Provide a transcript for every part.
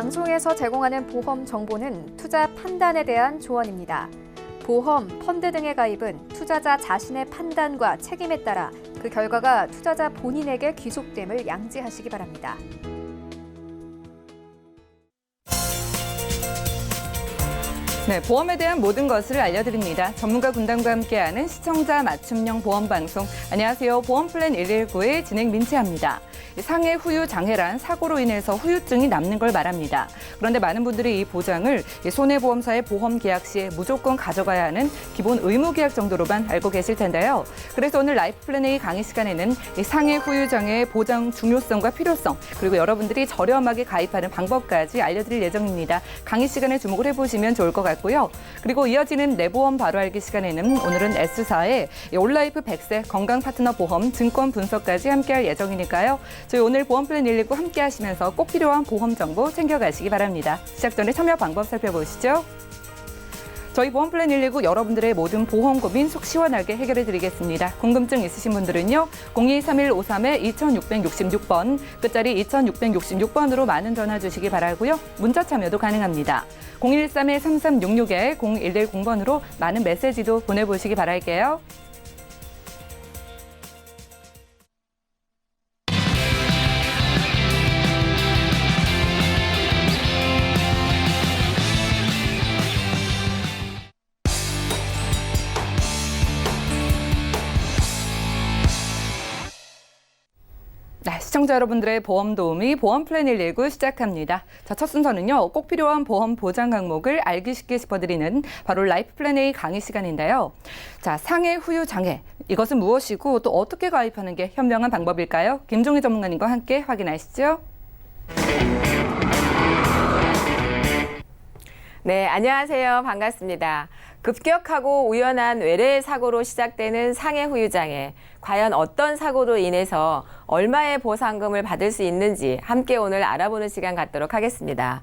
방송에서 제공하는 보험 정보는 투자 판단에 대한 조언입니다. 보험, 펀드 등의 가입은 투자자 자신의 판단과 책임에 따라 그 결과가 투자자 본인에게 귀속됨을 양지하시기 바랍니다. 네, 보험에 대한 모든 것을 알려드립니다. 전문가 군단과 함께하는 시청자 맞춤형 보험 방송. 안녕하세요. 보험플랜 119의 진행 민채합니다. 상해 후유 장애란 사고로 인해서 후유증이 남는 걸 말합니다. 그런데 많은 분들이 이 보장을 손해보험사의 보험 계약 시에 무조건 가져가야 하는 기본 의무 계약 정도로만 알고 계실 텐데요. 그래서 오늘 라이프플랜 A 강의 시간에는 이 상해 후유 장애의 보장 중요성과 필요성, 그리고 여러분들이 저렴하게 가입하는 방법까지 알려드릴 예정입니다. 강의 시간에 주목을 해보시면 좋을 것 같고요. 그리고 이어지는 내 보험 바로 알기 시간에는 오늘은 S사의 올라이프 100세 건강 파트너 보험 증권 분석까지 함께할 예정이니까요. 저희 오늘 보험플랜 119 함께 하시면서 꼭 필요한 보험 정보 챙겨가시기 바랍니다. 시작 전에 참여 방법 살펴보시죠. 저희 보험플랜 119 여러분들의 모든 보험 고민 속 시원하게 해결해 드리겠습니다. 궁금증 있으신 분들은요. 023153-2666번, 끝자리 2666번으로 많은 전화 주시기 바라고요. 문자 참여도 가능합니다. 013-3366-0110번으로 많은 메시지도 보내보시기 바랄게요. 네, 시청자 여러분들의 보험 도우미 보험플랜 119 시작합니다. 자, 첫 순서는요. 꼭 필요한 보험 보장 항목을 알기 쉽게 짚어드리는 바로 라이프플랜 A 강의 시간인데요. 자, 상해 후유 장애. 이것은 무엇이고 또 어떻게 가입하는 게 현명한 방법일까요? 김종희 전문가님과 함께 확인하시죠. 네, 안녕하세요. 반갑습니다. 급격하고 우연한 외래 사고로 시작되는 상해 후유 장애. 과연 어떤 사고로 인해서 얼마의 보상금을 받을 수 있는지 함께 오늘 알아보는 시간 갖도록 하겠습니다.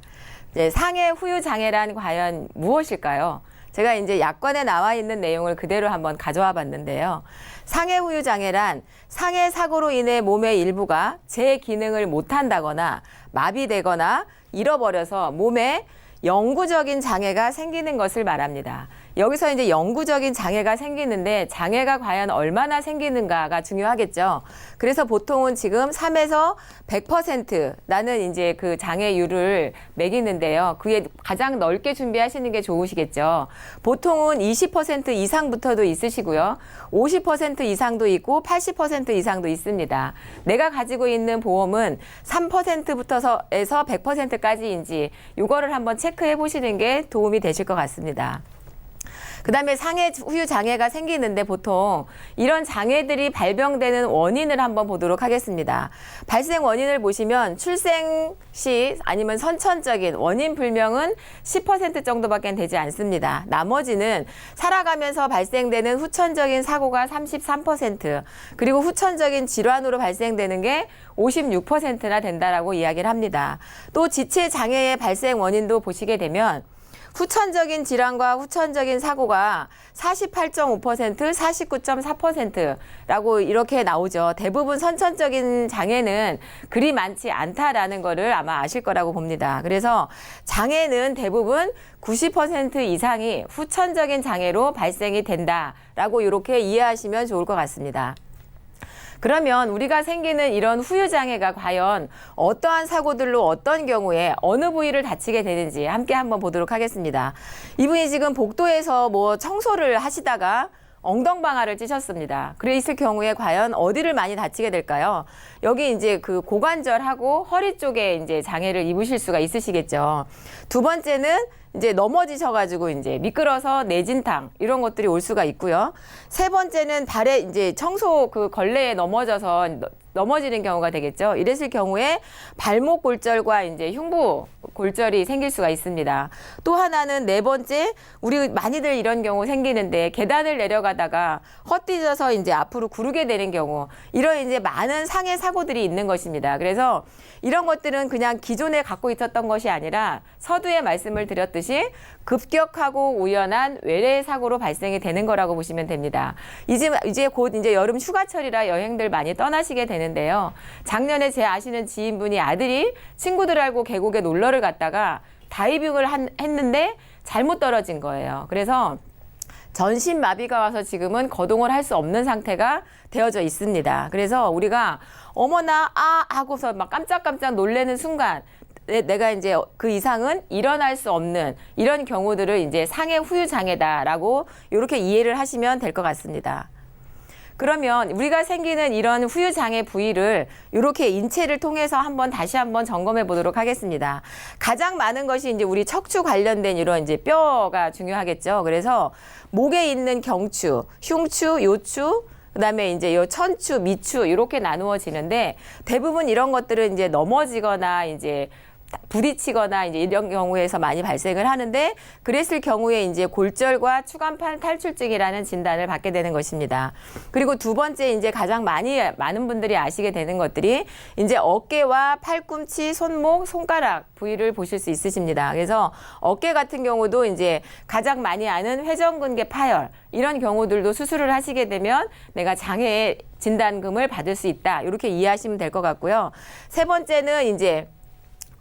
상해 후유 장애란 과연 무엇일까요? 제가 이제 약관에 나와 있는 내용을 그대로 한번 가져와 봤는데요. 상해 후유 장애란 상해 사고로 인해 몸의 일부가 제 기능을 못한다거나 마비되거나 잃어버려서 몸에 영구적인 장애가 생기는 것을 말합니다. 여기서 이제 영구적인 장애가 생기는데 장애가 과연 얼마나 생기는가가 중요하겠죠. 그래서 보통은 지금 3에서 100%라는 이제 그 장애율을 매기는데요. 그에 가장 넓게 준비하시는 게 좋으시겠죠. 보통은 20% 이상부터도 있으시고요. 50% 이상도 있고 80% 이상도 있습니다. 내가 가지고 있는 보험은 3%부터서 100%까지인지 이거를 한번 체크해 보시는 게 도움이 되실 것 같습니다. 그다음에 상해 후유 장애가 생기는데 보통 이런 장애들이 발병되는 원인을 한번 보도록 하겠습니다. 발생 원인을 보시면 출생 시 아니면 선천적인 원인 불명은 10% 정도밖에 되지 않습니다. 나머지는 살아가면서 발생되는 후천적인 사고가 33%, 그리고 후천적인 질환으로 발생되는 게 56%나 된다라고 이야기를 합니다. 또 지체 장애의 발생 원인도 보시게 되면 후천적인 질환과 후천적인 사고가 48.5%, 49.4%라고 이렇게 나오죠. 대부분 선천적인 장애는 그리 많지 않다라는 거를 아마 아실 거라고 봅니다. 그래서 장애는 대부분 90% 이상이 후천적인 장애로 발생이 된다라고 이렇게 이해하시면 좋을 것 같습니다. 그러면 우리가 생기는 이런 후유장애가 과연 어떠한 사고들로 어떤 경우에 어느 부위를 다치게 되는지 함께 한번 보도록 하겠습니다. 이분이 지금 복도에서 뭐 청소를 하시다가 엉덩방아를 찌셨습니다. 그랬을 경우에 과연 어디를 많이 다치게 될까요? 여기 이제 그 고관절하고 허리 쪽에 이제 장애를 입으실 수가 있으시겠죠. 두 번째는 이제 넘어지셔가지고 이제 미끄러서 내진탕 이런 것들이 올 수가 있고요. 세 번째는 발에 이제 청소 그 걸레에 넘어져서 넘어지는 경우가 되겠죠. 이랬을 경우에 발목 골절과 이제 흉부 골절이 생길 수가 있습니다. 또 하나는 네 번째, 우리 많이들 이런 경우 생기는데 계단을 내려가다가 헛디뎌서 이제 앞으로 구르게 되는 경우, 이런 이제 많은 상해 사고들이 있는 것입니다. 그래서 이런 것들은 그냥 기존에 갖고 있었던 것이 아니라 서두에 말씀을 드렸듯이 급격하고 우연한 외래 사고로 발생이 되는 거라고 보시면 됩니다. 이제 곧 이제 여름 휴가철이라 여행들 많이 떠나시게 되는 되는데요. 작년에 제 아시는 지인분이 아들이 친구들하고 계곡에 놀러를 갔다가 다이빙을 했는데 잘못 떨어진 거예요. 그래서 전신 마비가 와서 지금은 거동을 할 수 없는 상태가 되어져 있습니다. 그래서 우리가 어머나 하고서 막 깜짝깜짝 놀라는 순간 내가 이제 그 이상은 일어날 수 없는 이런 경우들을 이제 상해 후유 장애다라고 이렇게 이해를 하시면 될 것 같습니다. 그러면 우리가 생기는 이런 후유 장애 부위를 이렇게 인체를 통해서 다시 한번 점검해 보도록 하겠습니다. 가장 많은 것이 이제 우리 척추 관련된 이런 이제 뼈가 중요하겠죠. 그래서 목에 있는 경추, 흉추, 요추, 그다음에 이제 요 천추, 미추 이렇게 나누어지는데 대부분 이런 것들은 이제 넘어지거나 이제 부딪히거나 이제 이런 경우에서 많이 발생을 하는데 그랬을 경우에 이제 골절과 추간판 탈출증이라는 진단을 받게 되는 것입니다. 그리고 두 번째 이제 가장 많은 분들이 아시게 되는 것들이 이제 어깨와 팔꿈치, 손목, 손가락 부위를 보실 수 있으십니다. 그래서 어깨 같은 경우도 이제 가장 많이 아는 회전근개 파열 이런 경우들도 수술을 하시게 되면 내가 장애 진단금을 받을 수 있다. 이렇게 이해하시면 될 것 같고요. 세 번째는 이제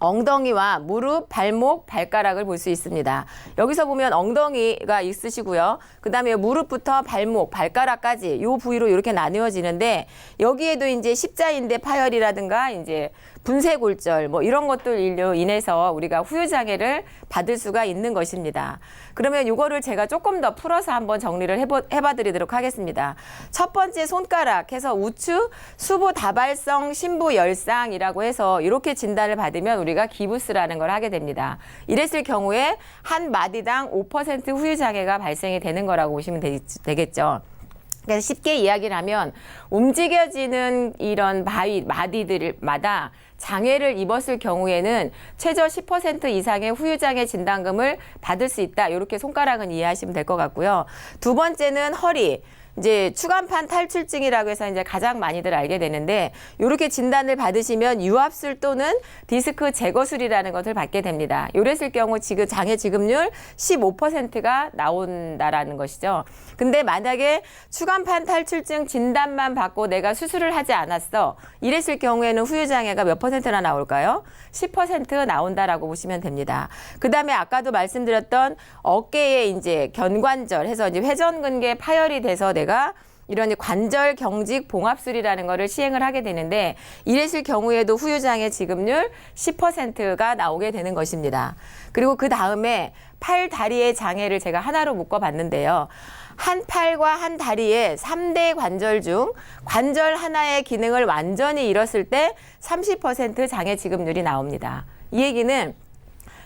엉덩이와 무릎, 발목, 발가락을 볼 수 있습니다. 여기서 보면 엉덩이가 있으시고요. 그다음에 무릎부터 발목, 발가락까지 이 부위로 이렇게 나누어지는데 여기에도 이제 십자인대 파열이라든가 이제 분쇄골절 뭐 이런 것들로 인해서 우리가 후유장애를 받을 수가 있는 것입니다. 그러면 이거를 제가 조금 더 풀어서 한번 정리를 해봐 드리도록 하겠습니다. 첫 번째 손가락 해서 우측 수부 다발성 심부 열상이라고 해서 이렇게 진단을 받으면 우리가 기부스라는 걸 하게 됩니다. 이랬을 경우에 한 마디당 5% 후유장애가 발생이 되는 거라고 보시면 되겠죠. 그래서 쉽게 이야기를 하면 움직여지는 이런 마디들마다 장애를 입었을 경우에는 최저 10% 이상의 후유장애 진단금을 받을 수 있다. 이렇게 손가락은 이해하시면 될 것 같고요. 두 번째는 허리. 이제 추간판 탈출증이라고 해서 이제 가장 많이들 알게 되는데 이렇게 진단을 받으시면 유압술 또는 디스크 제거술이라는 것을 받게 됩니다. 이랬을 경우 지금 장애 지급률 15%가 나온다라는 것이죠. 근데 만약에 추간판 탈출증 진단만 받고 내가 수술을 하지 않았어. 이랬을 경우에는 후유장애가 몇 퍼센트나 나올까요? 10% 나온다라고 보시면 됩니다. 그다음에 아까도 말씀드렸던 어깨에 이제 견관절 해서 이제 회전근개 파열이 돼서 내가 이런 관절 경직 봉합술이라는 거를 시행을 하게 되는데 이랬을 경우에도 후유장애 지급률 10%가 나오게 되는 것입니다. 그리고 그 다음에 팔, 다리의 장애를 제가 하나로 묶어봤는데요. 한 팔과 한 다리의 3대 관절 중 관절 하나의 기능을 완전히 잃었을 때 30% 장애 지급률이 나옵니다. 이 얘기는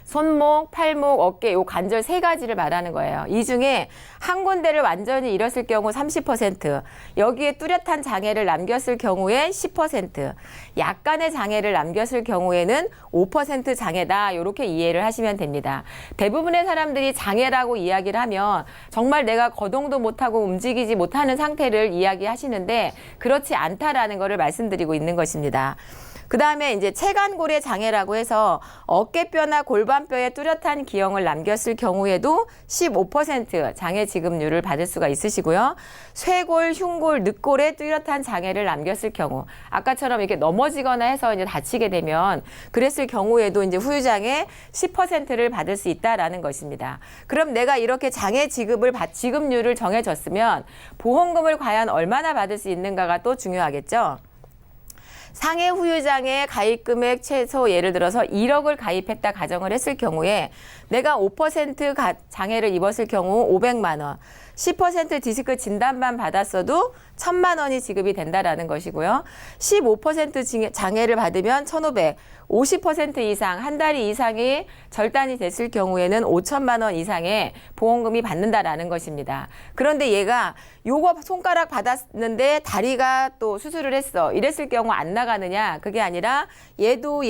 손목, 팔목, 어깨 요 관절 세 가지를 말하는 거예요. 이 중에 한 군데를 완전히 잃었을 경우 30%, 여기에 뚜렷한 장애를 남겼을 경우에 10%, 약간의 장애를 남겼을 경우에는 5% 장애다. 이렇게 이해를 하시면 됩니다. 대부분의 사람들이 장애라고 이야기를 하면 정말 내가 거동도 못하고 움직이지 못하는 상태를 이야기하시는데 그렇지 않다라는 것을 말씀드리고 있는 것입니다. 그 다음에 이제 체간골의 장애라고 해서 어깨뼈나 골반뼈에 뚜렷한 기형을 남겼을 경우에도 15% 장애 지급률을 받을 수가 있으시고요. 쇄골, 흉골, 늑골에 뚜렷한 장애를 남겼을 경우, 아까처럼 이렇게 넘어지거나 해서 이제 다치게 되면 그랬을 경우에도 이제 후유장애 10%를 받을 수 있다라는 것입니다. 그럼 내가 이렇게 장애 지급률을 정해졌으면 보험금을 과연 얼마나 받을 수 있는가가 또 중요하겠죠. 상해 후유장애 가입금액 최소 예를 들어서 1억을 가입했다 가정을 했을 경우에 내가 5% 장애를 입었을 경우 500만 원, 10% 디스크 진단만 받았어도 1,000만 원이 지급이 된다라는 것이고요. 15% 장애를 받으면 1,500, 50% 이상, 한 다리 이상이 절단이 됐을 경우에는 5천만 원 이상의 보험금이 받는다라는 것입니다. 그런데 얘가 요거 손가락 받았는데 다리가 또 수술을 했어. 이랬을 경우 안 나가느냐? 그게 아니라 얘도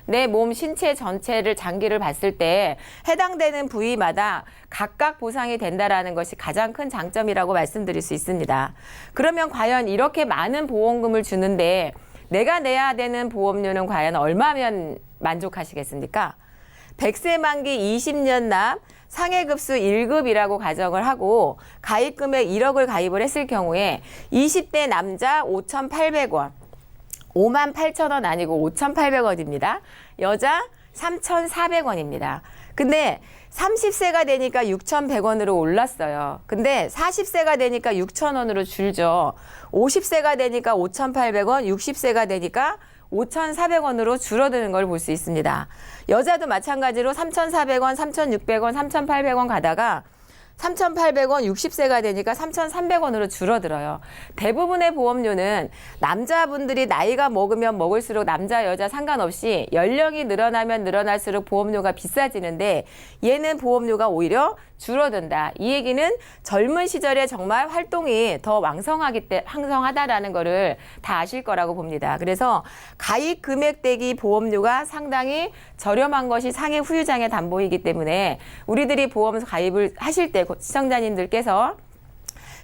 내 몸 신체 전체를 장기를 봤을 때 해당되는 부위마다 각각 보상이 된다라는 것이 가장 큰 장점이라고 말씀드릴 수 있습니다. 그러면 과연 이렇게 많은 보험금을 주는데 내가 내야 되는 보험료는 과연 얼마면 만족하시겠습니까? 100세 만기 20년 납 상해급수 1급이라고 가정을 하고 가입 금액 1억을 가입을 했을 경우에 20대 남자 5,800원, 58,000원 아니고 5,800원입니다. 여자 3,400원입니다. 근데 30세가 되니까 6,100원으로 올랐어요. 근데 40세가 되니까 6,000원으로 줄죠. 50세가 되니까 5,800원, 60세가 되니까 5,400원으로 줄어드는 걸 볼 수 있습니다. 여자도 마찬가지로 3,400원, 3,600원, 3,800원 가다가 3,800원 60세가 되니까 3,300원으로 줄어들어요. 대부분의 보험료는 남자분들이 나이가 먹으면 먹을수록 남자, 여자 상관없이 연령이 늘어나면 늘어날수록 보험료가 비싸지는데 얘는 보험료가 오히려 줄어든다. 이 얘기는 젊은 시절에 정말 활동이 더 왕성하다라는 거를 다 아실 거라고 봅니다. 그래서 가입 금액 대기 보험료가 상당히 저렴한 것이 상해 후유장애 담보이기 때문에 우리들이 보험 가입을 하실 때 시청자님들께서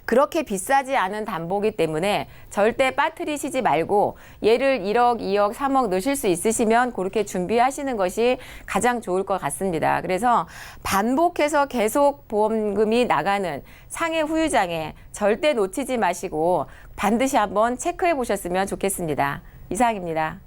그렇게 비싸지 않은 담보기 때문에 절대 빠뜨리시지 말고 얘를 1억, 2억, 3억 넣으실 수 있으시면 그렇게 준비하시는 것이 가장 좋을 것 같습니다. 그래서 반복해서 계속 보험금이 나가는 상해 후유장애 절대 놓치지 마시고 반드시 한번 체크해 보셨으면 좋겠습니다. 이상입니다.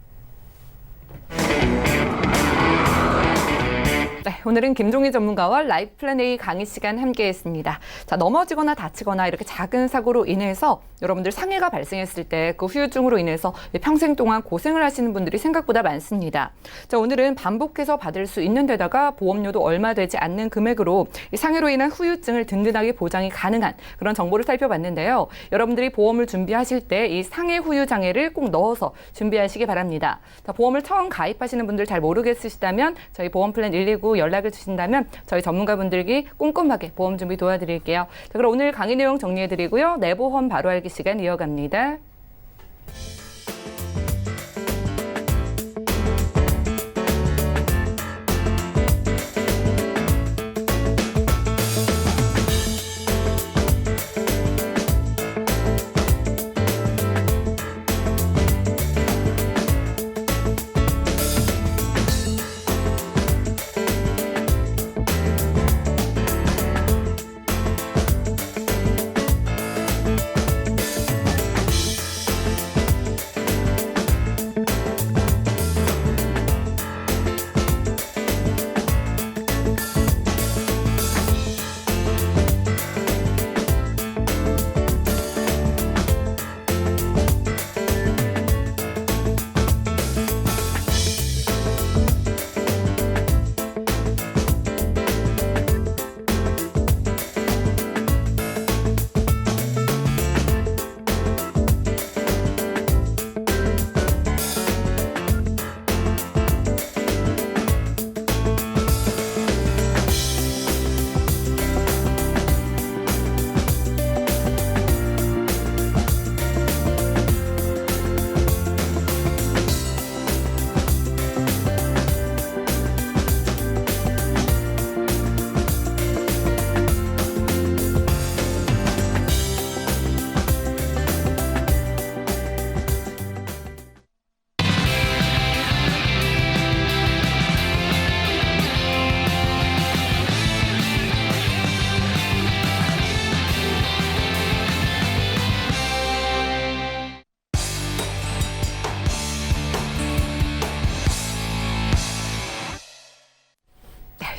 네, 오늘은 김종희 전문가와 라이프 플랜 A 강의 시간 함께했습니다. 자, 넘어지거나 다치거나 이렇게 작은 사고로 인해서 여러분들 상해가 발생했을 때 그 후유증으로 인해서 평생 동안 고생을 하시는 분들이 생각보다 많습니다. 자, 오늘은 반복해서 받을 수 있는 데다가 보험료도 얼마 되지 않는 금액으로 이 상해로 인한 후유증을 든든하게 보장이 가능한 그런 정보를 살펴봤는데요. 여러분들이 보험을 준비하실 때 이 상해 후유 장애를 꼭 넣어서 준비하시기 바랍니다. 자, 보험을 처음 가입하시는 분들 잘 모르겠으시다면 저희 보험 플랜 119 연락을 주신다면 저희 전문가분들이 꼼꼼하게 보험 준비 도와드릴게요. 자, 그럼 오늘 강의 내용 정리해드리고요. 내 보험 바로 알기 시간 이어갑니다.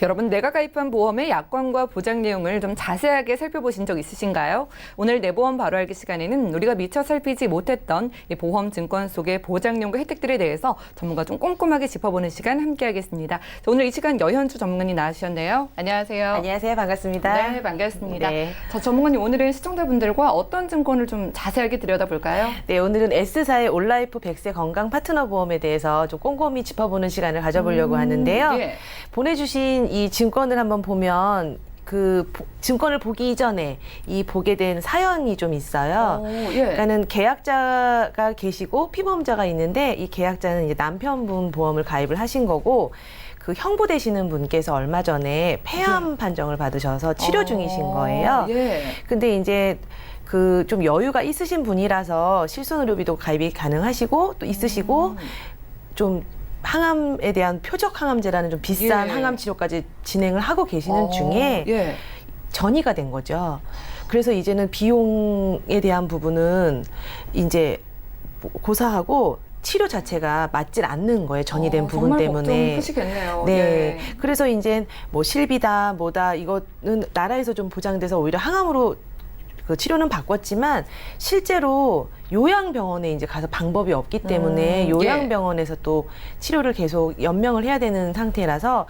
여러분 내가 가입한 보험의 약관과 보장 내용을 좀 자세하게 살펴보신 적 있으신가요? 오늘 내 보험 바로 알기 시간에는 우리가 미처 살피지 못했던 이 보험 증권 속의 보장 내용과 혜택들에 대해서 전문가 좀 꼼꼼하게 짚어보는 시간 함께하겠습니다. 자, 오늘 이 시간 여현주 전문가님 나와주셨네요. 안녕하세요. 안녕하세요. 반갑습니다. 네, 반갑습니다. 네. 자, 전문가님 오늘은 시청자분들과 어떤 증권을 좀 자세하게 들여다볼까요? 네, 오늘은 S사의 올라이프 100세 건강 파트너 보험에 대해서 좀 꼼꼼히 짚어보는 시간을 가져보려고 하는데요. 예. 보내주신 이 증권을 한번 보면 증권을 보기 이전에 이 보게 된 사연이 좀 있어요. 예. 그러니까는 계약자가 계시고 피보험자가 있는데 이 계약자는 이제 남편분 보험을 가입을 하신 거고 그 형부 되시는 분께서 얼마 전에 폐암 판정을 받으셔서 치료 중이신 거예요. 예. 근데 이제 그 좀 여유가 있으신 분이라서 실손의료비도 가입이 가능하시고 또 있으시고 좀 항암에 대한 표적 항암제라는 좀 비싼 예. 항암 치료까지 진행을 하고 계시는 중에 예. 전이가 된 거죠. 그래서 이제는 비용에 대한 부분은 이제 고사하고 치료 자체가 맞질 않는 거예요. 전이된 부분 정말 때문에. 걱정 크시겠네요. 네. 예. 그래서 이제 뭐 실비다 뭐다 이거는 나라에서 좀 보장돼서 오히려 항암으로 그 치료는 바꿨지만 실제로 요양병원에 이제 가서 방법이 없기 때문에 요양병원에서 또 치료를 계속 연명을 해야 되는 상태라서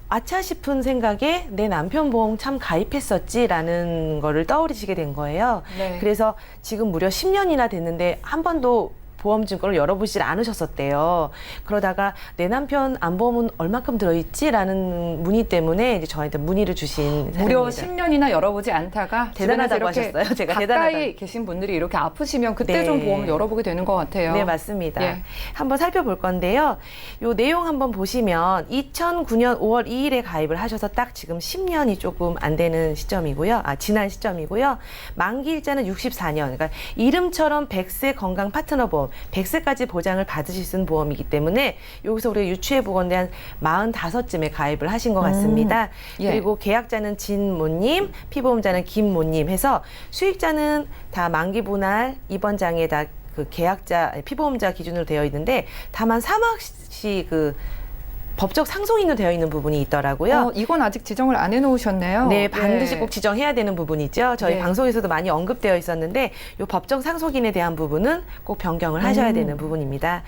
아차 싶은 생각에 내 남편 보험 참 가입했었지라는 거를 떠올리시게 된 거예요. 네. 그래서 지금 무려 10년이나 됐는데 한 번도 보험 증권을 열어보질 않으셨었대요. 그러다가 내 남편 안보험은 얼마큼 들어있지라는 문의 때문에 이제 저한테 문의를 주신 무려 사연입니다. 10년이나 열어보지 않다가 대단하다고 주변에서 이렇게 하셨어요. 제가 가까이 대단하다. 계신 분들이 이렇게 아프시면 그때 네. 좀 보험을 열어보게 되는 것 같아요. 네, 맞습니다. 예. 한번 살펴볼 건데요. 요 내용 한번 보시면 2009년 5월 2일에 가입을 하셔서 딱 지금 10년이 조금 안 되는 시점이고요. 지난 시점이고요. 만기 일자는 64년. 그러니까 이름처럼 100세 건강 파트너 보험, 100세까지 보장을 받으실 수 있는 보험이기 때문에 여기서 우리가 유추해 보건대 한 45쯤에 가입을 하신 것 같습니다. 예. 그리고 계약자는 진모님, 피보험자는 김모님 해서 수익자는 다 만기 분할 입원장에 다 그 계약자, 피보험자 기준으로 되어 있는데 다만 사망 시 그 법적 상속인으로 되어 있는 부분이 있더라고요. 이건 아직 지정을 안 해놓으셨네요. 네, 반드시 예. 꼭 지정해야 되는 부분이죠. 저희 네. 방송에서도 많이 언급되어 있었는데 이 법정 상속인에 대한 부분은 꼭 변경을 하셔야 되는 부분입니다.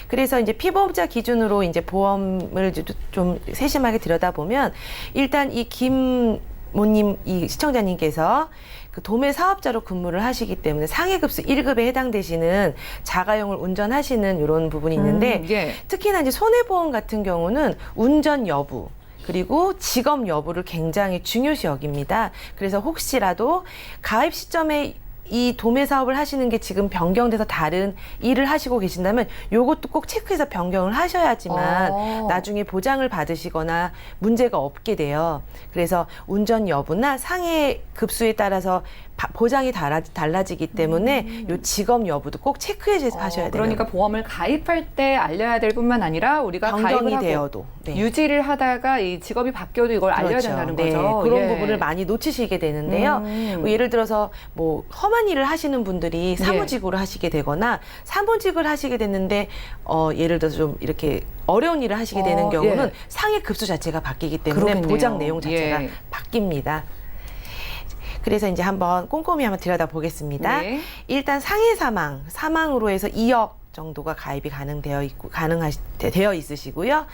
그래서 이제 피보험자 기준으로 이제 보험을 좀 세심하게 들여다보면 일단 이 김모님 이 시청자님께서 그 도매 사업자로 근무를 하시기 때문에 상해급수 1급에 해당되시는 자가용을 운전하시는 이런 부분이 있는데 예. 특히나 이제 손해보험 같은 경우는 운전 여부 그리고 직업 여부를 굉장히 중요시 여깁니다. 그래서 혹시라도 가입 시점에 이 도매 사업을 하시는 게 지금 변경돼서 다른 일을 하시고 계신다면 요것도 꼭 체크해서 변경을 하셔야지만 나중에 보장을 받으시거나 문제가 없게 돼요. 그래서 운전 여부나 상해 급수에 따라서 보장이 달라지기 때문에 요 직업 여부도 꼭 체크해 하셔야 돼요. 그러니까 보험을 가입할 때 알려야 될 뿐만 아니라 우리가 가입을 변경이 하고 되어도 네. 유지를 하다가 이 직업이 바뀌어도 이걸 알려야 된다는 네, 거죠. 그런 예. 부분을 많이 놓치시게 되는데요. 뭐 예를 들어서 뭐 험한 일을 하시는 분들이 사무직으로 하시게 되거나 사무직을 하시게 됐는데 예를 들어서 좀 이렇게 어려운 일을 하시게 되는 경우는 예. 상해 급수 자체가 바뀌기 때문에 그러겠네요. 보장 내용 자체가 예. 바뀝니다. 그래서 이제 한번 꼼꼼히 한번 들여다보겠습니다. 네. 일단 상해 사망으로 해서 2억 정도가 가입이 되어 있으시고요.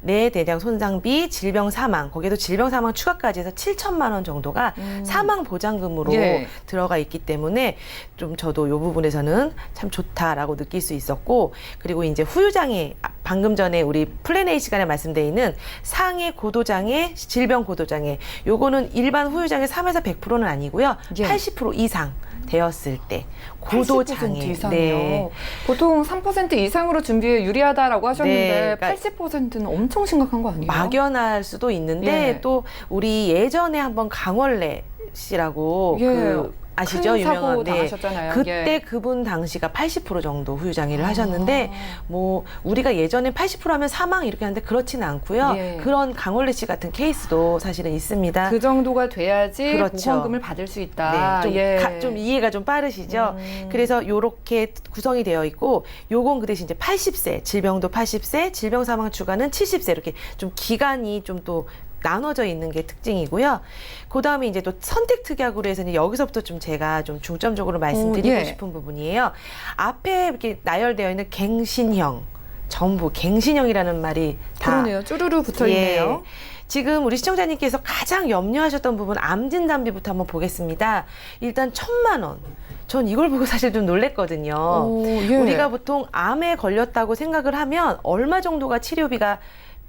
뇌 대장 손상비, 질병 사망, 거기에도 질병 사망 추가까지 해서 7천만 원 정도가 사망 보장금으로 예. 들어가 있기 때문에 좀 저도 이 부분에서는 참 좋다라고 느낄 수 있었고, 그리고 이제 후유장애, 방금 전에 우리 플랜 A 시간에 말씀드린 있는 상해 고도장애, 질병 고도장애, 요거는 일반 후유장애 3에서 100%는 아니고요. 예. 80% 이상 되었을 때 고도장애. 80% 이상이요. 네. 보통 3% 이상으로 준비에 유리하다라고 하셨는데 네, 그러니까 80%는 엄청 심각한 거 아니에요? 막연할 수도 있는데 예. 또 우리 예전에 한번 강원래 씨라고 예. 그 아시죠? 큰 유명한 사고 당하셨잖아요. 그때 예. 그분 당시가 80% 정도 후유장애를 하셨는데 뭐 우리가 예전에 80% 하면 사망 이렇게 하는데 그렇지는 않고요. 예. 그런 강원래 씨 같은 케이스도 사실은 있습니다. 그 정도가 돼야지 그렇죠. 보험금을 받을 수 있다. 네, 예. 좀 이해가 좀 빠르시죠? 그래서 요렇게 구성이 되어 있고, 요건 그 대신 이제 80세, 질병도 80세, 질병 사망 추가는 70세, 이렇게 좀 기간이 좀 또 나눠져 있는 게 특징이고요. 그 다음에 이제 또 선택 특약으로 해서 이제 여기서부터 좀 제가 좀 중점적으로 말씀드리고 예. 싶은 부분이에요. 앞에 이렇게 나열되어 있는 갱신형, 전부 갱신형이라는 말이 다 그러네요. 쭈루루 붙어 있네요. 예. 지금 우리 시청자님께서 가장 염려하셨던 부분 암 진단비부터 한번 보겠습니다. 일단 1,000만 원. 전 이걸 보고 사실 좀 놀랬거든요. 오, 예. 우리가 보통 암에 걸렸다고 생각을 하면 얼마 정도가 치료비가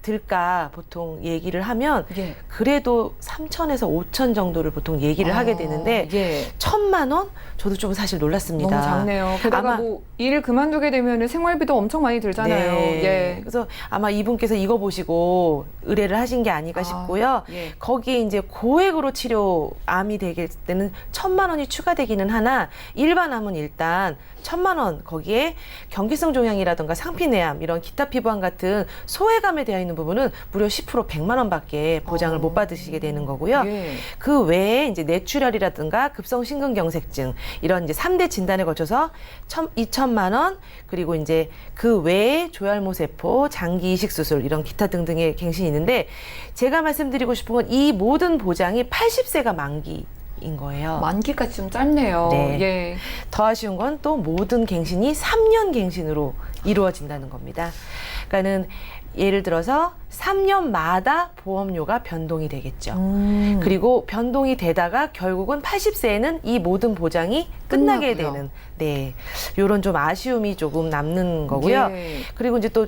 들까 보통 얘기를 하면 예. 그래도 3천에서 5천 정도를 보통 얘기를 하게 되는데 예. 1,000만 원? 저도 좀 사실 놀랐습니다. 너무 작네요. 게다가 아마- 뭐 일 그만두게 되면 생활비도 엄청 많이 들잖아요. 네. 예. 그래서 아마 이분께서 이거 보시고 의뢰를 하신 게 아닐까 아, 싶고요. 예. 거기에 이제 고액으로 암이 되게 때는 1,000만 원이 추가되기는 하나 일반 암은 일단 1,000만 원 거기에 경기성 종양이라든가 상피내암 이런 기타 피부암 같은 소외감에 되어 있는 부분은 무려 10% 100만 원밖에 보장을 못 받으시게 되는 거고요. 예. 그 외에 이제 뇌출혈이라든가 급성 심근경색증 이런 이제 3대 진단에 거쳐서 2천만 원 그리고 이제 그 외에 조혈모세포, 장기 이식 수술 이런 기타 등등의 갱신이 있는데 제가 말씀드리고 싶은 건 이 모든 보장이 80세가 만기인 거예요. 만기까지 좀 짧네요. 네. 예. 더 아쉬운 건 또 모든 갱신이 3년 갱신으로 이루어진다는 겁니다. 그러니까는 예를 들어서 3년마다 보험료가 변동이 되겠죠. 그리고 변동이 되다가 결국은 80세에는 이 모든 보장이 끝나게 끝나고요. 되는, 네, 요런 좀 아쉬움이 조금 남는 거고요. 예. 그리고 이제 또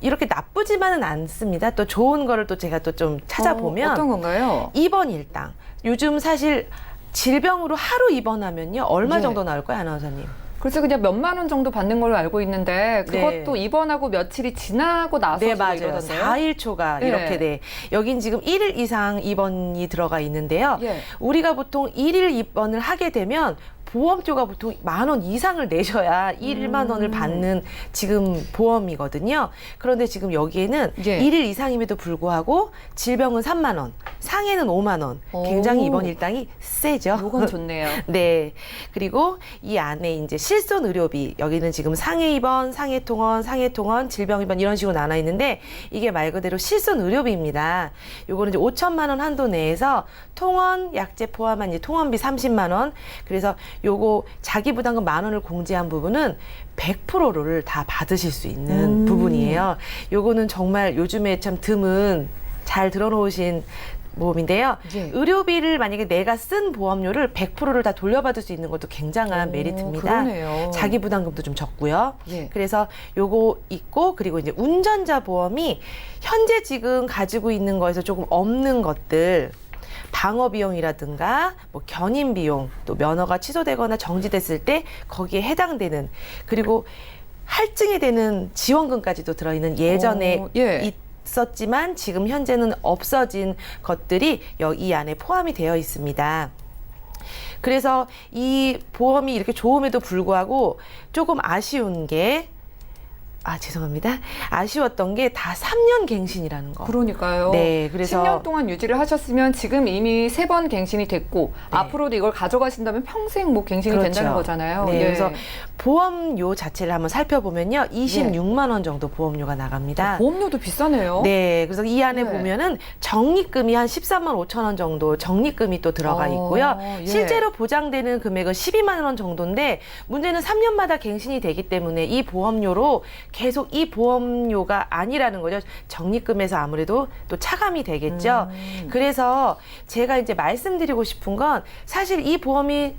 이렇게 나쁘지만은 않습니다. 또 좋은 거를 또 제가 또 좀 찾아보면 어떤 건가요? 입원 일당. 요즘 사실 질병으로 하루 입원하면요 얼마 예. 정도 나올까요, 아나운서님? 그래서 그냥 몇만 원 정도 받는 걸로 알고 있는데 그것도 네. 입원하고 며칠이 지나고 나서 네, 맞아요. 이러던데요. 4일 초가 예. 이렇게 돼. 여긴 지금 1일 이상 입원이 들어가 있는데요. 예. 우리가 보통 1일 입원을 하게 되면 보험료가 보통 10,000원 이상을 내셔야 1만 원을 받는 지금 보험이거든요. 그런데 지금 여기에는 예. 1일 이상임에도 불구하고 질병은 3만 원, 상해는 5만 원. 굉장히 오. 입원 일당이 세죠. 요건 좋네요. 네. 그리고 이 안에 이제 실손 의료비, 여기는 지금 상해 입원, 상해 통원, 질병 입원 이런 식으로 나눠 있는데 이게 말 그대로 실손 의료비입니다. 요거는 이제 5천만 원 한도 내에서 통원 약제 포함한 이제 통원비 30만 원. 그래서 요거 자기 부담금 10,000원을 공제한 부분은 100%를 다 받으실 수 있는 부분이에요. 요거는 정말 요즘에 참 드문 잘 들어놓으신 보험인데요. 예. 의료비를 만약에 내가 쓴 보험료를 100%를 다 돌려받을 수 있는 것도 굉장한 메리트입니다. 그러네요. 자기 부담금도 좀 적고요. 예. 그래서 요거 있고 그리고 이제 운전자 보험이 현재 지금 가지고 있는 거에서 조금 없는 것들 방어 비용이라든가 뭐 견인 비용 또 면허가 취소되거나 정지됐을 때 거기에 해당되는 그리고 할증이 되는 지원금까지도 들어있는 예전에 예. 있었지만 지금 현재는 없어진 것들이 이 안에 포함이 되어 있습니다. 그래서 이 보험이 이렇게 좋음에도 불구하고 조금 아쉬운 게 죄송합니다. 아쉬웠던 게 다 3년 갱신이라는 거. 그러니까요. 네, 그래서 10년 동안 유지를 하셨으면 지금 이미 3번 갱신이 됐고 네. 앞으로도 이걸 가져가신다면 평생 뭐 갱신이 그렇죠. 된다는 거잖아요. 네, 예. 그래서 보험료 자체를 한번 살펴보면요. 26만 원 정도 보험료가 나갑니다. 보험료도 비싸네요. 네, 그래서 이 안에 네. 보면은 적립금이 한 13만 5천 원 정도 적립금이 또 들어가 있고요. 예. 실제로 보장되는 금액은 12만 원 정도인데 문제는 3년마다 갱신이 되기 때문에 이 보험료로 계속 이 보험료가 아니라는 거죠. 적립금에서 아무래도 또 차감이 되겠죠. 그래서 제가 이제 말씀드리고 싶은 건 사실 이 보험이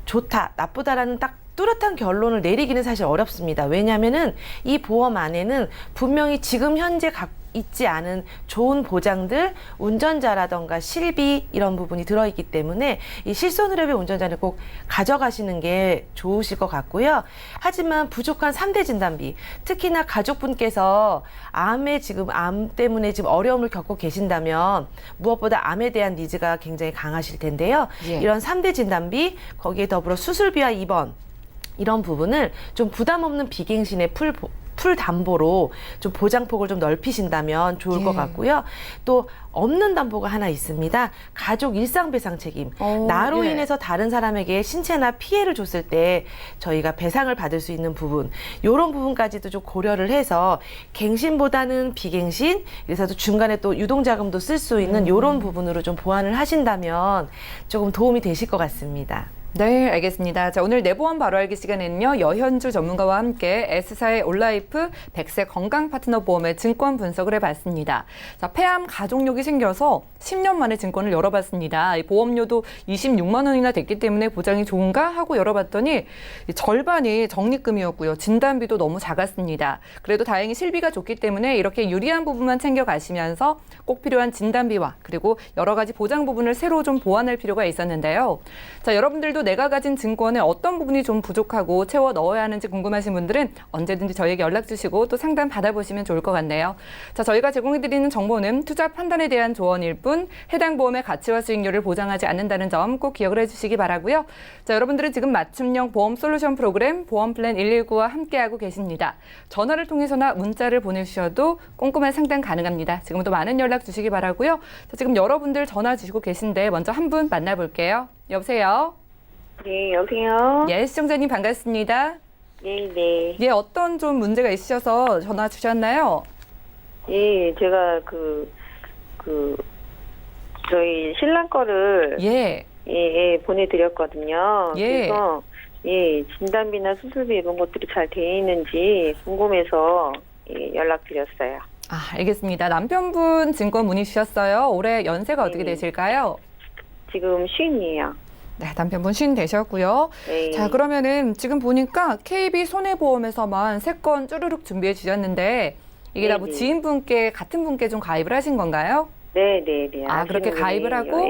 좋다, 나쁘다라는 딱 뚜렷한 결론을 내리기는 사실 어렵습니다. 왜냐하면은 이 보험 안에는 분명히 지금 현재 있지 않은 좋은 보장들, 운전자라던가 실비 이런 부분이 들어있기 때문에 이 실손의료비 운전자는 꼭 가져가시는 게 좋으실 것 같고요. 하지만 부족한 3대 진단비, 특히나 가족분께서 암 때문에 지금 어려움을 겪고 계신다면 무엇보다 암에 대한 니즈가 굉장히 강하실 텐데요. 예. 이런 3대 진단비, 거기에 더불어 수술비와 입원 이런 부분을 좀 부담 없는 비갱신의 풀 담보로 좀 보장폭을 좀 넓히신다면 좋을 예. 것 같고요. 또 없는 담보가 하나 있습니다. 가족 일상배상 책임. 나로 예. 인해서 다른 사람에게 신체나 피해를 줬을 때 저희가 배상을 받을 수 있는 부분, 이런 부분까지도 좀 고려를 해서 갱신보다는 비갱신, 그래서 또 중간에 또 유동자금도 쓸 수 있는 이런 부분으로 좀 보완을 하신다면 조금 도움이 되실 것 같습니다. 네, 알겠습니다. 자, 오늘 내보험 바로 알기 시간에는요, 여현주 전문가와 함께 S사의 올라이프 100세 건강 파트너 보험의 증권 분석을 해봤습니다. 자, 폐암 가족력이 생겨서 10년 만에 증권을 열어봤습니다. 이 보험료도 26만 원이나 됐기 때문에 보장이 좋은가 하고 열어봤더니 절반이 적립금이었고요. 진단비도 너무 작았습니다. 그래도 다행히 실비가 좋기 때문에 이렇게 유리한 부분만 챙겨가시면서 꼭 필요한 진단비와 그리고 여러 가지 보장 부분을 새로 좀 보완할 필요가 있었는데요. 자, 여러분들도 내가 가진 증권에 어떤 부분이 좀 부족하고 채워 넣어야 하는지 궁금하신 분들은 언제든지 저희에게 연락 주시고 또 상담 받아보시면 좋을 것 같네요. 자, 저희가 제공해드리는 정보는 투자 판단에 대한 조언일 뿐 해당 보험의 가치와 수익률을 보장하지 않는다는 점 꼭 기억을 해주시기 바라고요. 자, 여러분들은 지금 맞춤형 보험 솔루션 프로그램 보험 플랜 119와 함께하고 계십니다. 전화를 통해서나 문자를 보내주셔도 꼼꼼한 상담 가능합니다. 지금도 많은 연락 주시기 바라고요. 자, 지금 여러분들 전화 주시고 계신데 먼저 한 분 만나볼게요. 여보세요? 네, 여보세요? 예, 시청자님 반갑습니다. 네. 예, 어떤 좀 문제가 있으셔서 전화 주셨나요? 예, 제가 저희 신랑 거를 예. 보내드렸거든요. 예. 그래서 진단비나 수술비 이런 것들이 잘 돼 있는지 궁금해서 연락드렸어요. 아, 알겠습니다. 남편분 증권 문의 주셨어요. 올해 연세가 어떻게 네. 되실까요? 지금 쉰이에요. 네, 남편분 50 되셨고요. 네. 자, 그러면은 지금 보니까 KB 손해보험에서만 3건 쭈루룩 준비해 주셨는데 이게 다 뭐 네네. 지인분께 같은 분께 좀 가입을 하신 건가요? 네. 아, 그렇게 가입을 하고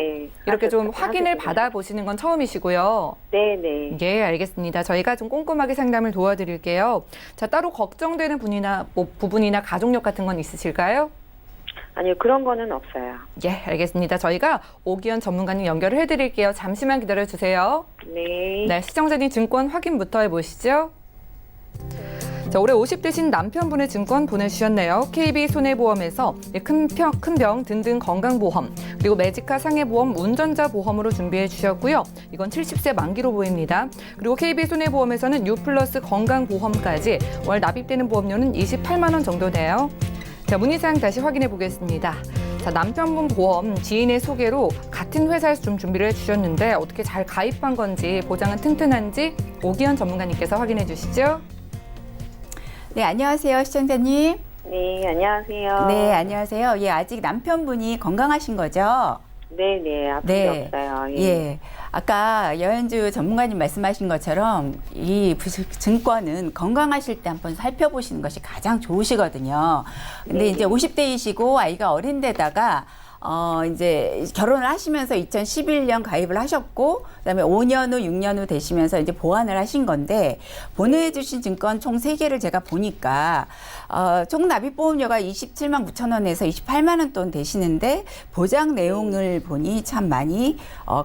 이렇게 좀 확인을 받아보시는 건 처음이시고요. 네네. 예, 알겠습니다. 저희가 좀 꼼꼼하게 상담을 도와드릴게요. 자, 따로 걱정되는 부분이나 가족력 같은 건 있으실까요? 아니요, 그런 거는 없어요. 예, 알겠습니다. 저희가 오기현 전문가님 연결을 해드릴게요. 잠시만 기다려주세요. 네. 네, 시청자님 증권 확인부터 해보시죠. 자, 올해 50대신 남편분의 증권 보내주셨네요. KB손해보험에서 큰 병 든든 건강보험, 그리고 매지카 상해보험, 운전자 보험으로 준비해 주셨고요. 이건 70세 만기로 보입니다. 그리고 KB손해보험에서는 U+ 건강보험까지 월 납입되는 보험료는 28만 원 정도 돼요. 자, 문의사항 다시 확인해 보겠습니다. 자, 남편분 보험 지인의 소개로 같은 회사에서 좀 준비를 해주셨는데 어떻게 잘 가입한 건지 보장은 튼튼한지 오기현 전문가님께서 확인해 주시죠. 네, 안녕하세요, 시청자님. 네, 안녕하세요. 네, 안녕하세요. 예, 아직 남편분이 건강하신 거죠? 네네, 아픈 게 없어요. 예. 아까 여현주 전문가님 말씀하신 것처럼 이 증권은 건강하실 때 한번 살펴보시는 것이 가장 좋으시거든요. 근데 이제 50대이시고 아이가 어린데다가 이제 결혼을 하시면서 2011년 가입을 하셨고, 그다음에 5년 후, 6년 후 되시면서 이제 보완을 하신 건데, 보내주신 증권 총 3개를 제가 보니까, 총 납입보험료가 27만 9천 원에서 28만 원 돈 되시는데, 보장 내용을 보니 참 많이,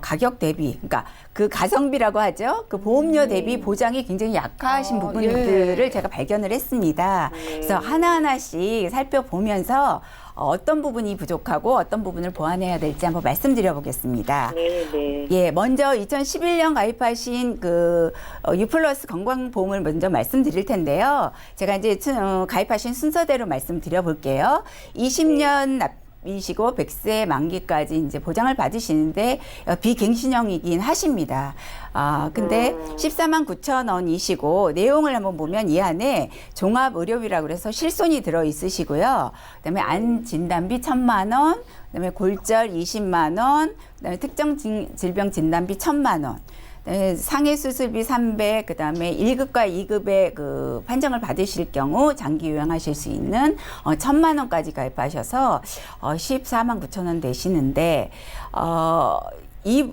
가격 대비, 그러니까 그 가성비라고 하죠. 그 보험료 대비 보장이 굉장히 약하신 부분들을 예. 제가 발견을 했습니다. 그래서 하나하나씩 살펴보면서 어떤 부분이 부족하고 어떤 부분을 보완해야 될지 한번 말씀드려 보겠습니다. 네네. 예, 먼저 2011년 가입하신 그 U+ 건강보험을 먼저 말씀드릴 텐데요. 제가 이제 가입하신 순서대로 말씀드려 볼게요. 20년 이시고 100세 만기까지 이제 보장을 받으시는데 비갱신형이긴 하십니다. 근데 14만 9천 원이시고 내용을 한번 보면 이 안에 종합의료비라고 그래서 실손이 들어 있으시고요. 그다음에 안 진단비 1,000만 원, 그다음에 골절 20만 원, 그다음에 특정 질병 진단비 1,000만 원. 상해 수술비 300, 그다음에 1급과 2급의 그 판정을 받으실 경우 장기 요양하실 수 있는 1,000만 원까지 가입하셔서 14만 9천 원 되시는데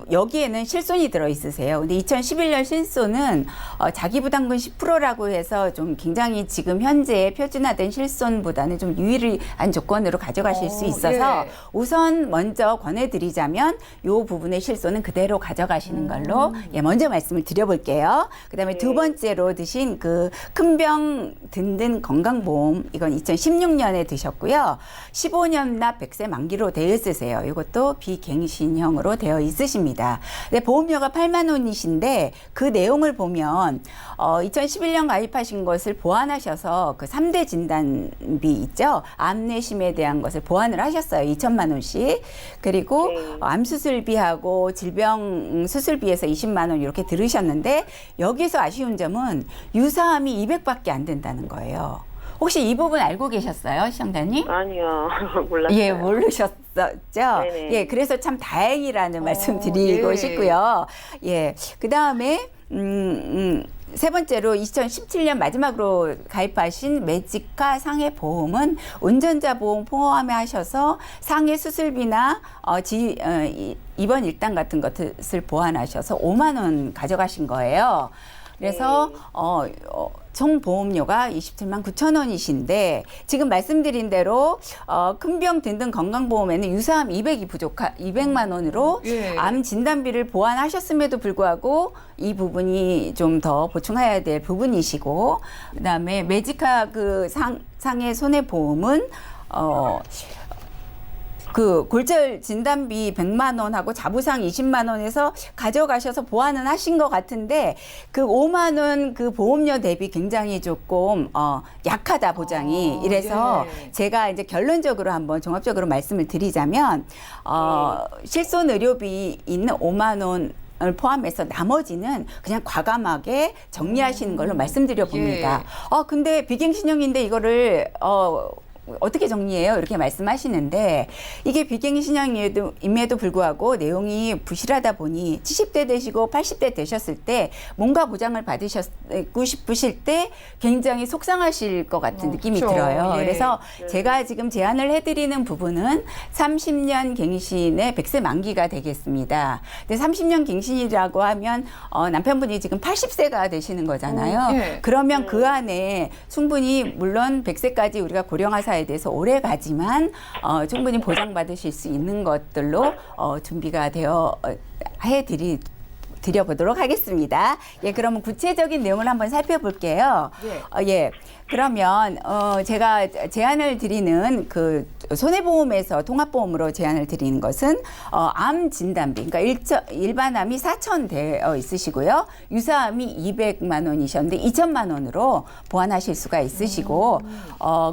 여기에는 실손이 들어 있으세요. 근데 2011년 실손은 자기부담금 10%라고 해서 좀 굉장히 지금 현재 표준화된 실손보다는 좀 유의한 조건으로 가져가실 수 있어서 예. 우선 먼저 권해드리자면 이 부분의 실손은 그대로 가져가시는 걸로 먼저 말씀을 드려볼게요. 그다음에 두 번째로 드신 그 큰 병 든든 건강보험, 이건 2016년에 드셨고요. 15년 납 100세 만기로 되어 있으세요. 이것도 비갱신형으로 되어 있습니다. 있으십니다. 근데 보험료가 8만 원이신데 그 내용을 보면 2011년 가입하신 것을 보완하셔서 그 3대 진단비 있죠. 암내심에 대한 것을 보완을 하셨어요. 2천만 원씩. 그리고 네. 암 수술비하고 질병 수술비에서 20만 원 이렇게 들으셨는데 여기서 아쉬운 점은 유사암이 200밖에 안 된다는 거예요. 혹시 이 부분 알고 계셨어요, 시청자님? 아니요, 몰랐어요. 예, 모르셨었죠? 네네. 예, 그래서 참 다행이라는 말씀 드리고 예. 싶고요. 예, 그 다음에, 세 번째로 2017년 마지막으로 가입하신 매직카 상해 보험은 운전자 보험 포함해 하셔서 상해 수술비나 입원 일당 같은 것을 보완하셔서 5만 원 가져가신 거예요. 그래서 총 보험료가 27만 9천 원이신데 지금 말씀드린 대로 큰 병 등등 건강보험에는 유사암 200만 원으로 예. 암 진단비를 보완하셨음에도 불구하고 이 부분이 좀 더 보충해야 될 부분이시고 그다음에 매직카 그 상해 손해보험은 그 골절 진단비 100만 원하고 자부상 20만 원에서 가져가셔서 보완은 하신 것 같은데 그 5만 원 그 보험료 대비 굉장히 조금 약하다 보장이. 이래서 예. 제가 이제 결론적으로 한번 종합적으로 말씀을 드리자면 실손 의료비 있는 5만 원 을 포함해서 나머지는 그냥 과감하게 정리하시는 걸로 말씀드려 봅니다. 근데 비갱신형인데 이거를 어떻게 정리해요? 이렇게 말씀하시는데 이게 비갱신형임에도 불구하고 내용이 부실하다 보니 70대 되시고 80대 되셨을 때 뭔가 보장을 받으시고 싶으실 때 굉장히 속상하실 것 같은 느낌이 그렇죠. 들어요. 예. 그래서 제가 지금 제안을 해드리는 부분은 30년 갱신의 100세 만기가 되겠습니다. 근데 30년 갱신이라고 하면 남편분이 지금 80세가 되시는 거잖아요. 예. 그러면 그 안에 충분히 물론 100세까지 우리가 고령화사에 대해서 오래 가지만 충분히 보장받으실 수 있는 것들로 준비가 되어 드려보도록 하겠습니다. 예, 그러면 구체적인 내용을 한번 살펴볼게요. 예. 그러면 제가 제안을 드리는 그 손해보험에서 통합보험으로 제안을 드리는 것은 암 진단비, 그러니까 일반암이 4천 되어 있으시고요, 유사암이 200만 원이셨는데 2천만 원으로 보완하실 수가 있으시고,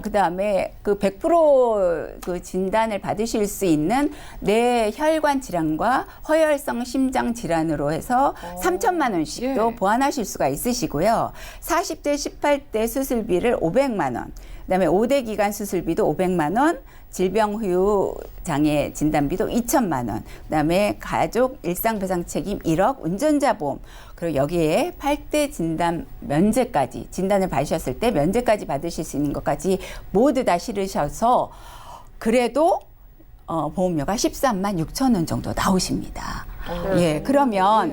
그 다음에 그 100% 진단을 받으실 수 있는 뇌혈관 질환과 허혈성 심장 질환으로 해서 3천만 원씩도 예. 보완하실 수가 있으시고요. 40대 18대 수술비를 500만 원, 그다음에 5대 기간 수술비도 500만 원, 질병 후유 장애 진단비도 2천만 원, 그다음에 가족 일상배상 책임 1억, 운전자 보험, 그리고 여기에 8대 진단 면제까지, 진단을 받으셨을 때 면제까지 받으실 수 있는 것까지 모두 다 실으셔서 그래도 보험료가 13만 6천 원 정도 나오십니다. 예, 그러면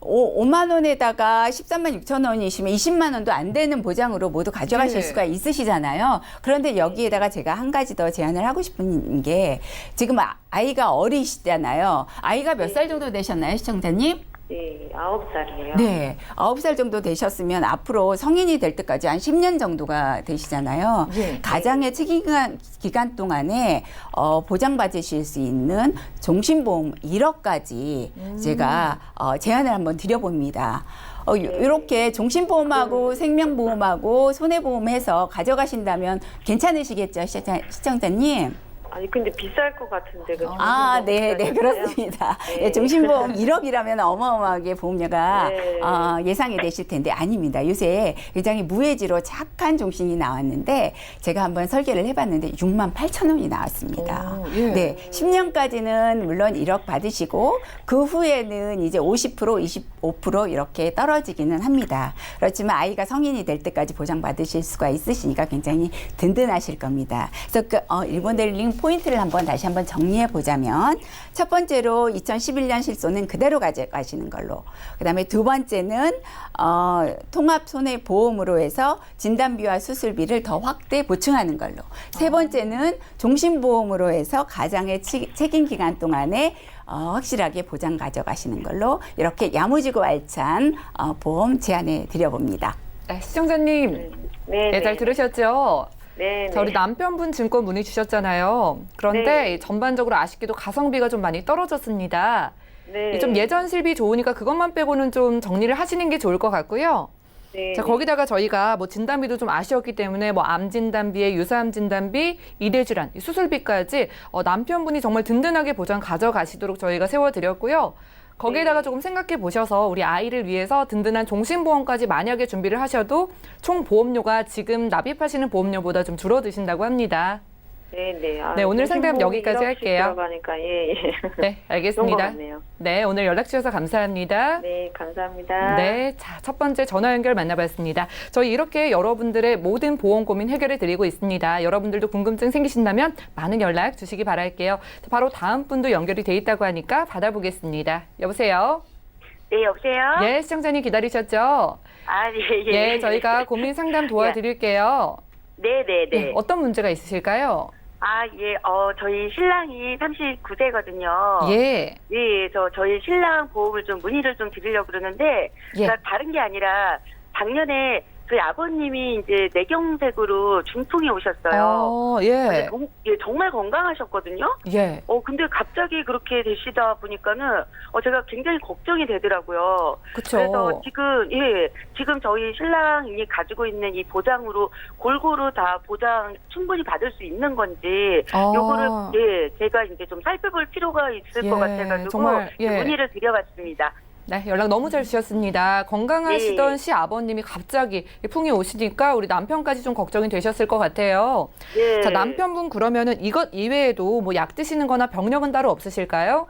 5만 원에다가 13만 6천 원이시면 20만 원도 안 되는 보장으로 모두 가져가실 네. 수가 있으시잖아요. 그런데 여기에다가 제가 한 가지 더 제안을 하고 싶은 게 지금 아이가 어리시잖아요. 아이가 몇 살 정도 되셨나요, 시청자님? 네, 9살이에요. 네, 9살 정도 되셨으면 앞으로 성인이 될 때까지 한 10년 정도가 되시잖아요. 예. 가장의 책임 기간 동안에 보장받으실 수 있는 종신보험 1억까지 제가 제안을 한번 드려봅니다. 이렇게 종신보험하고 생명보험하고 손해보험해서 가져가신다면 괜찮으시겠죠, 시청자님? 아니 근데 비쌀 것 같은데. 그 네, 그렇습니다. 네. 예, 종신보험 1억이라면 어마어마하게 보험료가 네. 예상이 되실 텐데 아닙니다. 요새 굉장히 무해지로 착한 종신이 나왔는데 제가 한번 설계를 해봤는데 6만 8천 원이 나왔습니다. 예. 네, 10년까지는 물론 1억 받으시고 그 후에는 이제 50%, 25% 이렇게 떨어지기는 합니다. 그렇지만 아이가 성인이 될 때까지 보장받으실 수가 있으시니까 굉장히 든든하실 겁니다. 그래서 일본 델링 포인트를 다시 한번 정리해 보자면 첫 번째로 2011년 실손은 그대로 가져가시는 걸로, 그다음에 두 번째는 통합 손해보험으로 해서 진단비와 수술비를 더 확대 보충하는 걸로, 세 번째는 종신보험으로 해서 가장의 책임 기간 동안에 확실하게 보장 가져가시는 걸로 이렇게 야무지고 알찬 보험 제안해 드려봅니다. 시청자님, 네, 잘 들으셨죠? 네, 자, 우리 남편분 증권 문의 주셨잖아요. 그런데 네. 전반적으로 아쉽게도 가성비가 좀 많이 떨어졌습니다. 네. 좀 예전 실비 좋으니까 그것만 빼고는 좀 정리를 하시는 게 좋을 것 같고요. 네. 자, 거기다가 저희가 뭐 진단비도 좀 아쉬웠기 때문에 뭐 암 진단비에 유사암 진단비, 이대 질환, 수술비까지 남편분이 정말 든든하게 보장 가져가시도록 저희가 세워드렸고요. 거기에다가 조금 생각해 보셔서 우리 아이를 위해서 든든한 종신보험까지 만약에 준비를 하셔도 총 보험료가 지금 납입하시는 보험료보다 좀 줄어드신다고 합니다. 네. 네, 오늘 상담 여기까지 할게요. 들어가니까 예. 네, 좋은 것 알겠습니다. 같네요. 네, 오늘 연락 주셔서 감사합니다. 네, 감사합니다. 네, 자, 첫 번째 전화 연결 만나봤습니다. 저희 이렇게 여러분들의 모든 보험 고민 해결해 드리고 있습니다. 여러분들도 궁금증 생기신다면 많은 연락 주시기 바랄게요. 바로 다음 분도 연결이 돼 있다고 하니까 받아보겠습니다. 여보세요? 네, 여보세요? 예, 시청자님 기다리셨죠? 아, 예. 예, 저희가 고민 상담 도와드릴게요. 네. 예, 어떤 문제가 있으실까요? 아, 예. 저희 신랑이 39세거든요. 예, 저희 신랑 보험을 좀 문의를 좀 드리려고 그러는데, 예. 그러니까 다른 게 아니라 작년에 저희 아버님이 이제 뇌경색으로 중풍이 오셨어요. 예, 정말 건강하셨거든요. 예. 근데 갑자기 그렇게 되시다 보니까는 제가 굉장히 걱정이 되더라고요. 그쵸. 그래서 지금 저희 신랑이 가지고 있는 이 보장으로 골고루 다 보장 충분히 받을 수 있는 건지 요거를 제가 이제 좀 살펴볼 필요가 있을 것 같아가지고 정말, 문의를 드려봤습니다. 네, 연락 너무 잘 주셨습니다. 건강하시던 시아버님이 갑자기 풍이 오시니까 우리 남편까지 좀 걱정이 되셨을 것 같아요. 예. 자, 남편분 그러면은 이것 이외에도 뭐 약 드시는 거나 병력은 따로 없으실까요?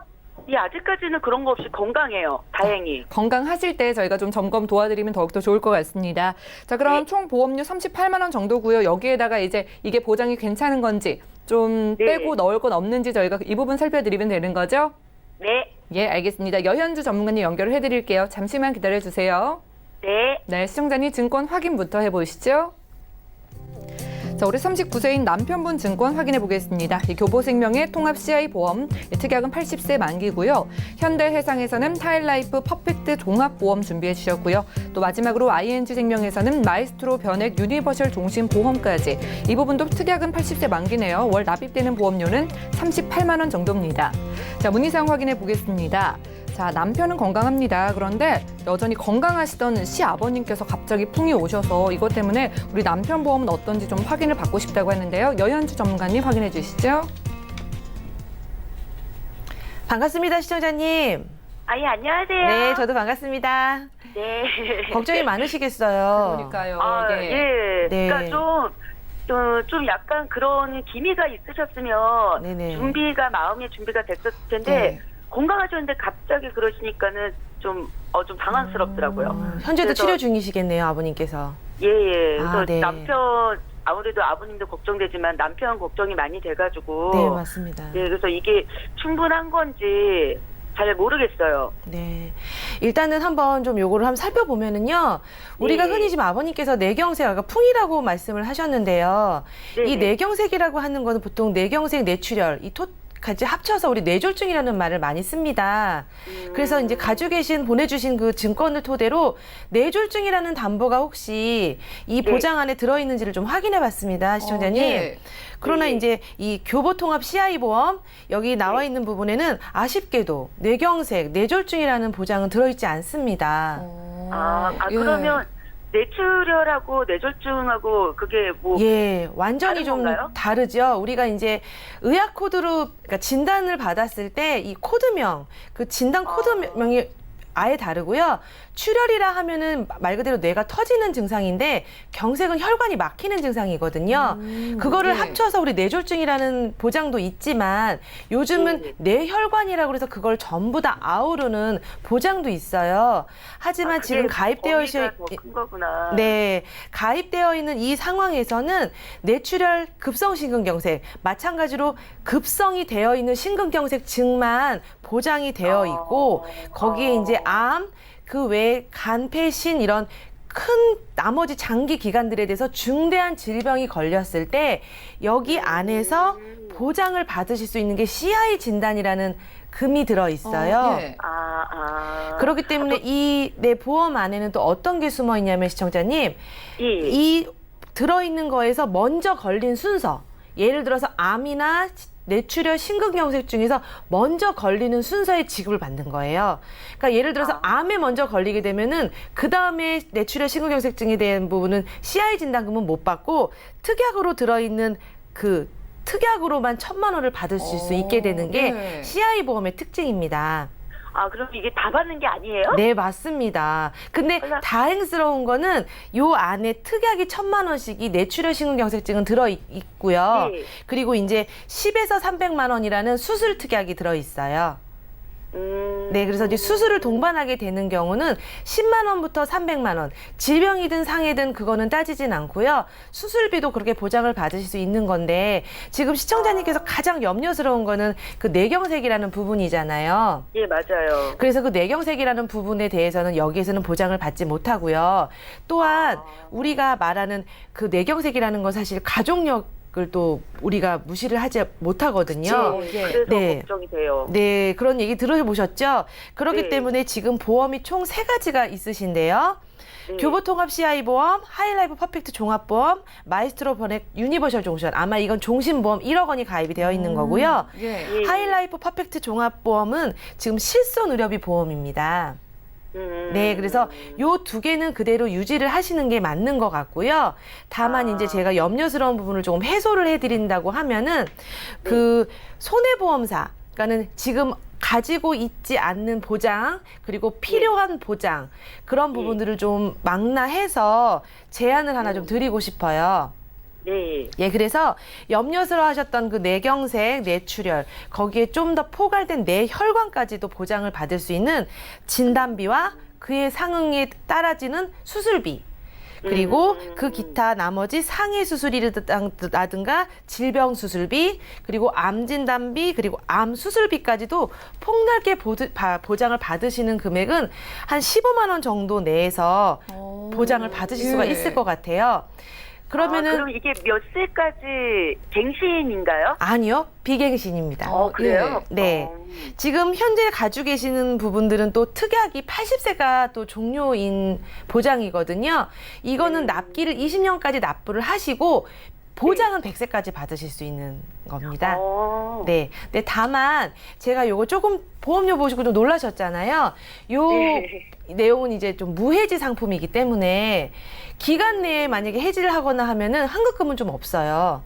아직까지는 그런 거 없이 건강해요. 다행히. 건강하실 때 저희가 좀 점검 도와드리면 더욱더 좋을 것 같습니다. 자, 그럼 총 보험료 38만 원 정도고요. 여기에다가 이제 이게 보장이 괜찮은 건지 좀 빼고 넣을 건 없는지 저희가 이 부분 살펴드리면 되는 거죠? 네. 예, 알겠습니다. 여현주 전문가님 연결을 해드릴게요. 잠시만 기다려주세요. 네. 네, 시청자님 증권 확인부터 해보시죠. 자, 올해 39세인 남편분 증권 확인해 보겠습니다. 이 교보생명의 통합 CI 보험, 특약은 80세 만기고요. 현대해상에서는 타일라이프 퍼펙트 종합보험 준비해 주셨고요. 또 마지막으로 ING생명에서는 마이스트로 변액 유니버셜 종신보험까지. 이 부분도 특약은 80세 만기네요. 월 납입되는 보험료는 38만 원 정도입니다. 자, 문의사항 확인해 보겠습니다. 자, 남편은 건강합니다. 그런데 여전히 건강하시던 시아버님께서 갑자기 풍이 오셔서 이것 때문에 우리 남편 보험은 어떤지 좀 확인을 받고 싶다고 하는데요. 여현주 전문가님 확인해 주시죠. 반갑습니다, 시청자님. 예, 안녕하세요. 네, 저도 반갑습니다. 네. 걱정이 많으시겠어요. 그러니까요. 예. 네. 그러니까 좀 약간 그런 기미가 있으셨으면 네네. 마음의 준비가 됐었을 텐데 네. 건강하셨는데 갑자기 그러시니까는 좀 당황스럽더라고요. 현재도 그래서- 치료 중이시겠네요, 아버님께서. 예. 그래서 네. 아무래도 아버님도 걱정되지만 남편 걱정이 많이 돼가지고. 네, 맞습니다. 예, 그래서 이게 충분한 건지 잘 모르겠어요. 네. 일단은 한번 좀 요거를 한번 살펴보면은요. 우리가 네. 흔히 지금 아버님께서 뇌경색, 아까 풍이라고 말씀을 하셨는데요. 네네. 이 뇌경색이라고 하는 거는 보통 뇌경색, 뇌출혈, 같이 합쳐서 우리 뇌졸중이라는 말을 많이 씁니다. 그래서 이제 보내주신 그 증권을 토대로 뇌졸중이라는 담보가 혹시 이 네. 보장 안에 들어있는지를 좀 확인해 봤습니다, 시청자님. 예. 그러나 네. 이제 이 교보통합 CI 보험 여기 나와 있는 부분에는 아쉽게도 뇌경색, 뇌졸중이라는 보장은 들어있지 않습니다. 예. 그러면 뇌출혈하고 뇌졸중하고 그게 예, 완전히 다른 좀 건가요? 다르죠. 우리가 이제 의학 코드로 그러니까 진단을 받았을 때 이 코드명, 그 진단 코드명이 아예 다르고요. 출혈이라 하면은 말 그대로 뇌가 터지는 증상인데 경색은 혈관이 막히는 증상이거든요. 그거를 네. 합쳐서 우리 뇌졸중이라는 보장도 있지만 요즘은 뇌혈관이라고 그래서 그걸 전부 다 아우르는 보장도 있어요. 하지만 지금 가입되어 있는 더큰 거구나. 네, 가입되어 있는 이 상황에서는 뇌출혈 급성심근경색, 마찬가지로 급성이 되어 있는 심근경색증만 보장이 되어 있고 거기에 이제 암, 그 외에 간, 폐, 신 이런 큰 나머지 장기 기관들에 대해서 중대한 질병이 걸렸을 때 여기 안에서 보장을 받으실 수 있는 게 CI 진단이라는 금이 들어 있어요. 예. 그렇기 때문에 이 내 보험 안에는 또 어떤 게 숨어 있냐면 시청자님, 이 들어있는 거에서 먼저 걸린 순서, 예를 들어서 암이나 뇌출혈 심근경색 중에서 먼저 걸리는 순서의 지급을 받는 거예요. 그러니까 예를 들어서 암에 먼저 걸리게 되면은 그 다음에 뇌출혈 심근경색증에 대한 부분은 CI 진단금은 못 받고 특약으로 들어있는 그 특약으로만 1,000만 원을 받으실 수 있게 되는 게 네. CI 보험의 특징입니다. 아, 그럼 이게 다 받는 게 아니에요? 네, 맞습니다. 근데 다행스러운 거는 요 안에 특약이 1,000만 원씩이 뇌출혈 심근경색증은 들어있고요. 네. 그리고 이제 10에서 300만 원이라는 수술 특약이 들어있어요. 네, 그래서 이제 수술을 동반하게 되는 경우는 10만 원부터 300만 원, 질병이든 상해든 그거는 따지진 않고요. 수술비도 그렇게 보장을 받으실 수 있는 건데 지금 시청자님께서 가장 염려스러운 거는 그 뇌경색이라는 부분이잖아요. 예, 맞아요. 그래서 그 뇌경색이라는 부분에 대해서는 여기에서는 보장을 받지 못하고요. 또한 우리가 말하는 그 뇌경색이라는 건 사실 가족력 을 또 우리가 무시를 하지 못하거든요. 그래서 네. 걱정이 돼요. 네, 그런 얘기 들어보셨죠? 그렇기 네. 때문에 지금 보험이 총 3가지가 있으신데요. 네. 교보통합 CI 보험, 하이라이프 퍼펙트 종합보험, 마이스트로 번액 유니버셜 종신. 아마 이건 종신보험 1억 원이 가입이 되어 있는 거고요. 예. 예. 하이라이프 퍼펙트 종합보험은 지금 실손 의료비 보험입니다. 네, 그래서 요 2개는 그대로 유지를 하시는 게 맞는 것 같고요. 다만 이제 제가 염려스러운 부분을 조금 해소를 해드린다고 하면은 그 손해보험사, 그러니까는 지금 가지고 있지 않는 보장, 그리고 필요한 보장, 그런 부분들을 좀 망라해서 제안을 하나 좀 드리고 싶어요. 네. 예, 그래서 염려스러워 하셨던 그 뇌경색, 뇌출혈, 거기에 좀 더 포괄된 뇌혈관까지도 보장을 받을 수 있는 진단비와 그의 상응에 따라지는 수술비, 그리고 그 기타 나머지 상해 수술이라든가 질병 수술비, 그리고 암 진단비, 그리고 암 수술비까지도 폭넓게 보장을 받으시는 금액은 한 15만 원 정도 내에서 보장을 받으실 수가 예. 있을 것 같아요. 그러면은 그럼 이게 몇 세까지 갱신인가요? 아니요, 비갱신입니다. 그래요? 네. 지금 현재 가지고 계시는 부분들은 또 특약이 80세가 또 종료인 보장이거든요. 이거는 납기를 20년까지 납부를 하시고 보장은 100세까지 받으실 수 있는 겁니다. 네. 네, 다만 제가 요거 조금 보험료 보시고 좀 놀라셨잖아요. 요 내용은 이제 좀 무해지 상품이기 때문에 기간 내에 만약에 해지를 하거나 하면은 환급금은 좀 없어요.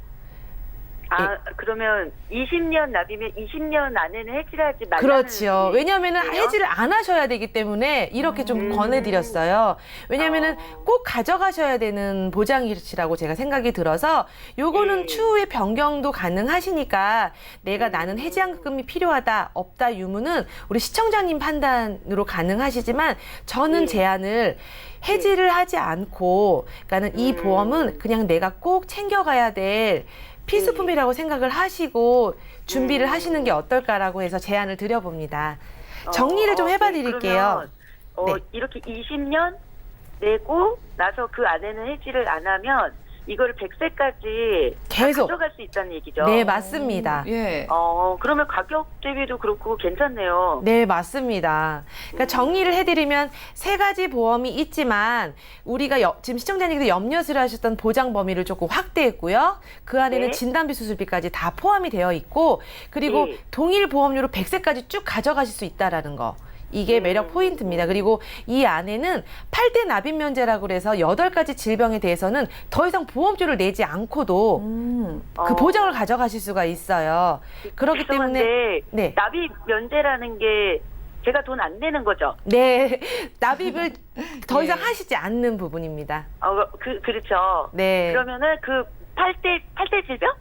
그러면 20년 납이면 20년 안에는 해지를 하지 말라는 그렇죠. 왜냐하면은 얘기예요? 해지를 안 하셔야 되기 때문에 이렇게 좀 권해드렸어요. 왜냐하면은 꼭 가져가셔야 되는 보장이라고 제가 생각이 들어서 요거는 추후에 변경도 가능하시니까 내가 나는 해지환급금이 필요하다, 없다 유무는 우리 시청자님 판단으로 가능하시지만 저는 제안을 해지를 하지 않고, 그러니까는 이 보험은 그냥 내가 꼭 챙겨가야 될 필수품이라고 생각을 하시고 준비를 하시는 게 어떨까라고 해서 제안을 드려봅니다. 정리를 좀 해봐드릴게요. 그러면, 네. 이렇게 20년 내고 나서 그 안에는 해지를 안 하면 이거를 100세까지 계속. 가져갈 수 있다는 얘기죠? 네, 맞습니다. 예. 그러면 가격 대비도 그렇고 괜찮네요. 네, 맞습니다. 그러니까 정리를 해드리면 3가지 보험이 있지만 우리가 지금 시청자님께서 염려스러워 하셨던 보장 범위를 조금 확대했고요. 그 안에는 네. 진단비 수술비까지 다 포함이 되어 있고, 그리고 네. 동일 보험료로 100세까지 쭉 가져가실 수 있다라는 거. 이게 매력 포인트입니다. 그리고 이 안에는 8대 납입 면제라고 그래서 8가지 질병에 대해서는 더 이상 보험료를 내지 않고도 그 보장을 가져가실 수가 있어요. 그렇기 때문에 죄송한데 네. 납입 면제라는 게 제가 돈 안 내는 거죠? 네, 납입을 더 예. 이상 하시지 않는 부분입니다. 그렇죠. 네. 그러면은 그 8대 질병?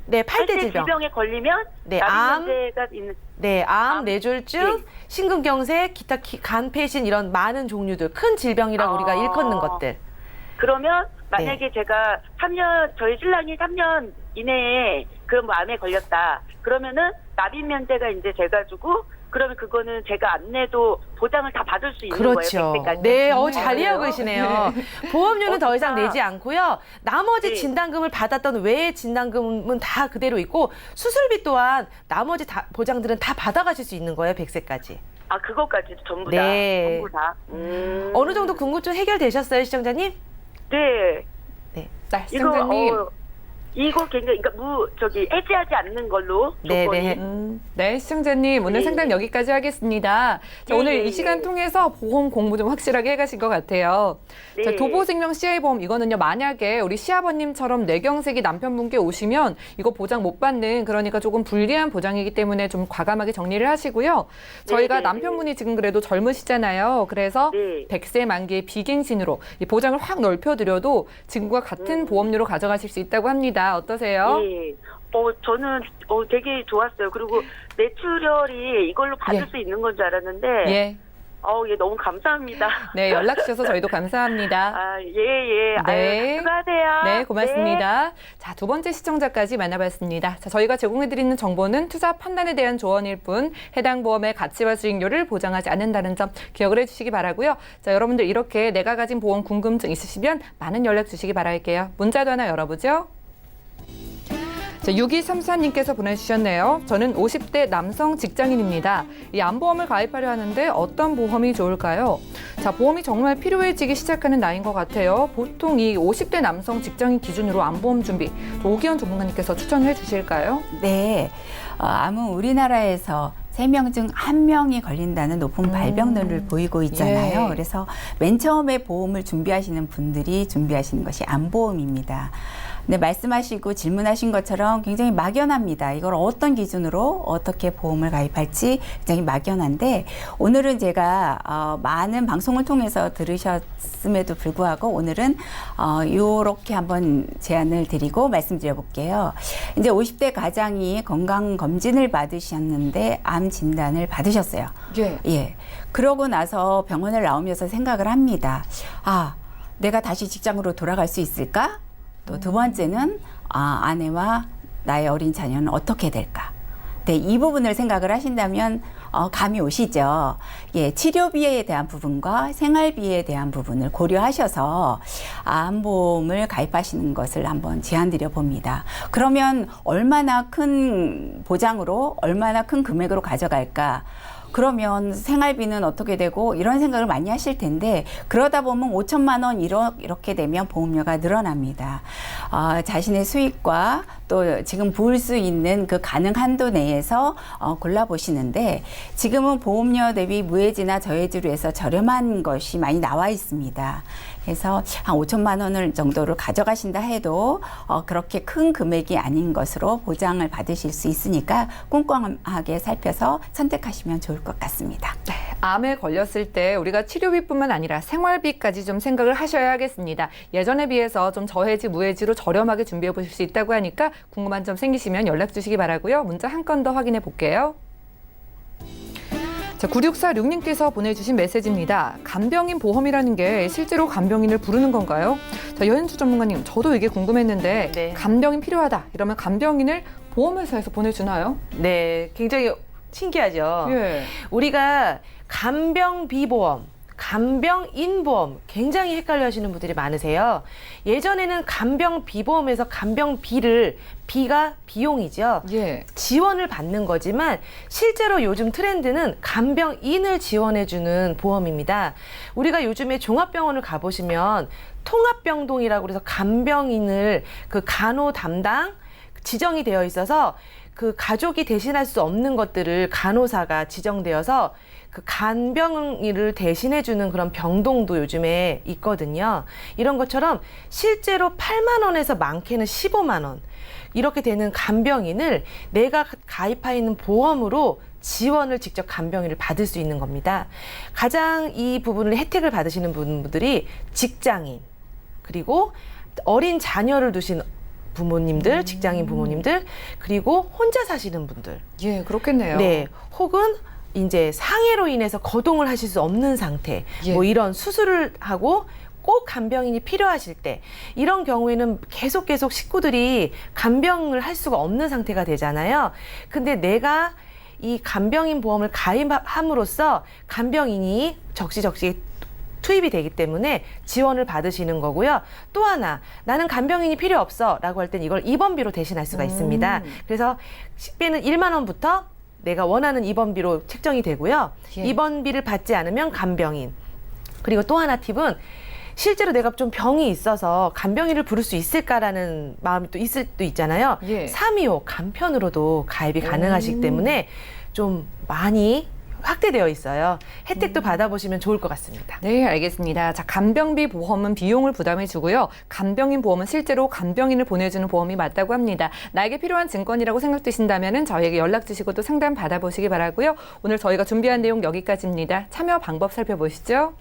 네, 8대 질병. 질병에 걸리면 네, 납입 암, 면제가 있는. 네, 암, 뇌졸중, 심근경색, 기타 간 폐신 이런 많은 종류들, 큰 질병이라고 우리가 일컫는 것들. 그러면 만약에 제가 3년, 저희 신랑이 3년 이내에 그런 암에 걸렸다. 그러면은 납입 면제가 이제 돼가지고 그러면 그거는 제가 안 내도 보장을 다 받을 수 있는 그렇죠. 거예요. 100세까지. 네, 잘 이해하고 계시네요. 보험료는 더 이상 좋다. 내지 않고요. 나머지 네. 진단금을 받았던 외의 진단금은 다 그대로 있고 수술비 또한 나머지 보장들은 다 받아가실 수 있는 거예요. 100세까지. 그것까지도 전부 네. 다. 전부 다. 어느 정도 궁금증 해결되셨어요, 시청자님? 네. 네. 자, 시청자님. 이거 굉장히 그러니까 해지하지 않는 걸로 조건이. 네네. 네, 시청자님 오늘 네. 상담 여기까지 하겠습니다. 자, 네, 오늘 네, 이 시간 네. 통해서 보험 공부 좀 확실하게 해가신 것 같아요. 네. 자, 도보생명 CI보험 이거는요, 만약에 우리 시아버님처럼 뇌경색이 남편분께 오시면 이거 보장 못 받는, 그러니까 조금 불리한 보장이기 때문에 좀 과감하게 정리를 하시고요. 저희가 네, 네, 남편분이 지금 그래도 젊으시잖아요. 그래서 네. 100세 만기의 비갱신으로 이 보장을 확 넓혀드려도 지금과 같은 보험료로 가져가실 수 있다고 합니다. 어떠세요? 예. 저는 되게 좋았어요. 그리고 뇌출혈이 이걸로 받을 예. 수 있는 건 줄 알았는데, 예. 예, 너무 감사합니다. 네, 연락 주셔서 저희도 감사합니다. 예. 네. 아유, 수고하세요. 네, 고맙습니다. 자, 두 번째 시청자까지 만나봤습니다. 자, 저희가 제공해드리는 정보는 투자 판단에 대한 조언일 뿐 해당 보험의 가치와 수익률을 보장하지 않는다는 점 기억을 해주시기 바라고요. 자, 여러분들 이렇게 내가 가진 보험 궁금증 있으시면 많은 연락 주시기 바랄게요. 문자도 하나 열어보죠. 자, 6234님께서 보내주셨네요. 저는 50대 남성 직장인입니다. 이 암보험을 가입하려 하는데 어떤 보험이 좋을까요? 자, 보험이 정말 필요해지기 시작하는 나이인 것 같아요. 보통 이 50대 남성 직장인 기준으로 암보험 준비, 오기현 전문가님께서 추천해 주실까요? 네. 암은 우리나라에서 3명 중 1명이 걸린다는 높은 발병률을 보이고 있잖아요. 예. 그래서 맨 처음에 보험을 준비하시는 분들이 준비하시는 것이 암보험입니다. 네, 말씀하시고 질문하신 것처럼 굉장히 막연합니다. 이걸 어떤 기준으로 어떻게 보험을 가입할지 굉장히 막연한데, 오늘은 제가 많은 방송을 통해서 들으셨음에도 불구하고 오늘은 요렇게 한번 제안을 드리고 말씀드려 볼게요. 이제 50대 가장이 건강검진을 받으셨는데 암 진단을 받으셨어요. 예. 그러고 나서 병원을 나오면서 생각을 합니다. 내가 다시 직장으로 돌아갈 수 있을까? 또 두 번째는 아내와 나의 어린 자녀는 어떻게 될까? 네, 이 부분을 생각을 하신다면 감이 오시죠. 예, 치료비에 대한 부분과 생활비에 대한 부분을 고려하셔서 암보험을 가입하시는 것을 한번 제안드려 봅니다. 그러면 얼마나 큰 보장으로, 얼마나 큰 금액으로 가져갈까? 그러면 생활비는 어떻게 되고, 이런 생각을 많이 하실 텐데, 그러다 보면 5천만 원 이렇게 되면 보험료가 늘어납니다. 자신의 수익과 또 지금 부을 수 있는 그 가능 한도 내에서 골라보시는데, 지금은 보험료 대비 무해지나 저해지로 해서 저렴한 것이 많이 나와 있습니다. 그래서 한 5천만 원을 정도를 가져가신다 해도 그렇게 큰 금액이 아닌 것으로 보장을 받으실 수 있으니까 꼼꼼하게 살펴서 선택하시면 좋을 것 같습니다. 네, 암에 걸렸을 때 우리가 치료비뿐만 아니라 생활비까지 좀 생각을 하셔야 하겠습니다. 예전에 비해서 좀 저해지, 무해지로 저렴하게 준비해 보실 수 있다고 하니까 궁금한 점 생기시면 연락 주시기 바라고요. 문자 한 건 더 확인해 볼게요. 자, 9646님께서 보내주신 메시지입니다. 간병인 보험이라는 게 실제로 간병인을 부르는 건가요? 자, 여현수 전문가님, 저도 이게 궁금했는데 네. 간병인 필요하다 이러면 간병인을 보험회사에서 보내주나요? 네, 굉장히 신기하죠. 예. 우리가 간병비보험, 간병인보험 굉장히 헷갈려 하시는 분들이 많으세요. 예전에는 간병비보험에서 간병비를, 비가 비용이죠. 예. 지원을 받는 거지만 실제로 요즘 트렌드는 간병인을 지원해주는 보험입니다. 우리가 요즘에 종합병원을 가보시면 통합병동이라고 해서 간병인을 그 간호 담당 지정이 되어 있어서 그 가족이 대신할 수 없는 것들을 간호사가 지정되어서 그 간병인을 대신해주는 그런 병동도 요즘에 있거든요. 이런 것처럼 실제로 8만 원에서 많게는 15만 원 이렇게 되는 간병인을 내가 가입해 있는 보험으로 지원을 직접 간병인을 받을 수 있는 겁니다. 가장 이 부분을 혜택을 받으시는 분들이 직장인, 그리고 어린 자녀를 두신 부모님들, 직장인 부모님들, 그리고 혼자 사시는 분들. 예, 그렇겠네요. 네, 혹은 이제 상해로 인해서 거동을 하실 수 없는 상태, 예. 뭐 이런 수술을 하고 꼭 간병인이 필요하실 때, 이런 경우에는 계속 식구들이 간병을 할 수가 없는 상태가 되잖아요. 근데 내가 이 간병인 보험을 가입함으로써 간병인이 적시적시 투입이 되기 때문에 지원을 받으시는 거고요. 또 하나, 나는 간병인이 필요 없어 라고 할 땐 이걸 입원비로 대신할 수가 있습니다. 그래서 식비는 1만 원부터 내가 원하는 입원비로 책정이 되고요. 예. 입원비를 받지 않으면 간병인. 그리고 또 하나 팁은 실제로 내가 좀 병이 있어서 간병인을 부를 수 있을까라는 마음이 또 있을 수도 있잖아요. 예. 325 간편으로도 가입이 가능하시기 때문에 좀 많이 확대되어 있어요. 혜택도 받아보시면 좋을 것 같습니다. 네, 알겠습니다. 자, 간병비 보험은 비용을 부담해 주고요. 간병인 보험은 실제로 간병인을 보내주는 보험이 맞다고 합니다. 나에게 필요한 증권이라고 생각되신다면 저희에게 연락 주시고 또 상담 받아보시기 바라고요. 오늘 저희가 준비한 내용 여기까지입니다. 참여 방법 살펴보시죠.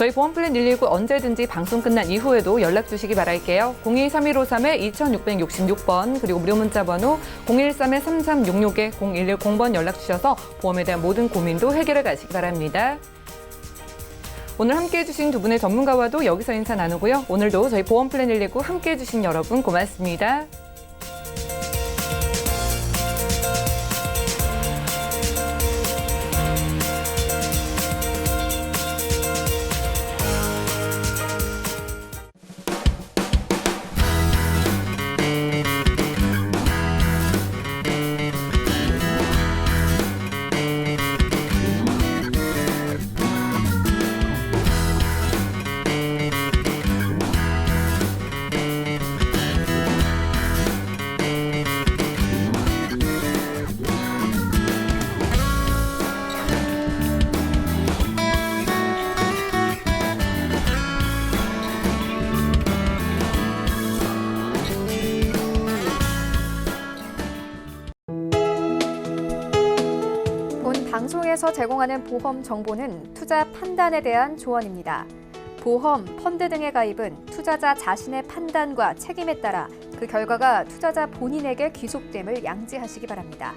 저희 보험플랜 119 언제든지 방송 끝난 이후에도 연락 주시기 바랄게요. 02-3253-2666번 그리고 무료 문자 번호 013-3366-0110번 연락 주셔서 보험에 대한 모든 고민도 해결해 가시기 바랍니다. 오늘 함께해 주신 두 분의 전문가와도 여기서 인사 나누고요. 오늘도 저희 보험플랜 119 함께해 주신 여러분 고맙습니다. 본 방송에서 제공하는 보험 정보는 투자 판단에 대한 조언입니다. 보험, 펀드 등의 가입은 투자자 자신의 판단과 책임에 따라 그 결과가 투자자 본인에게 귀속됨을 양지하시기 바랍니다.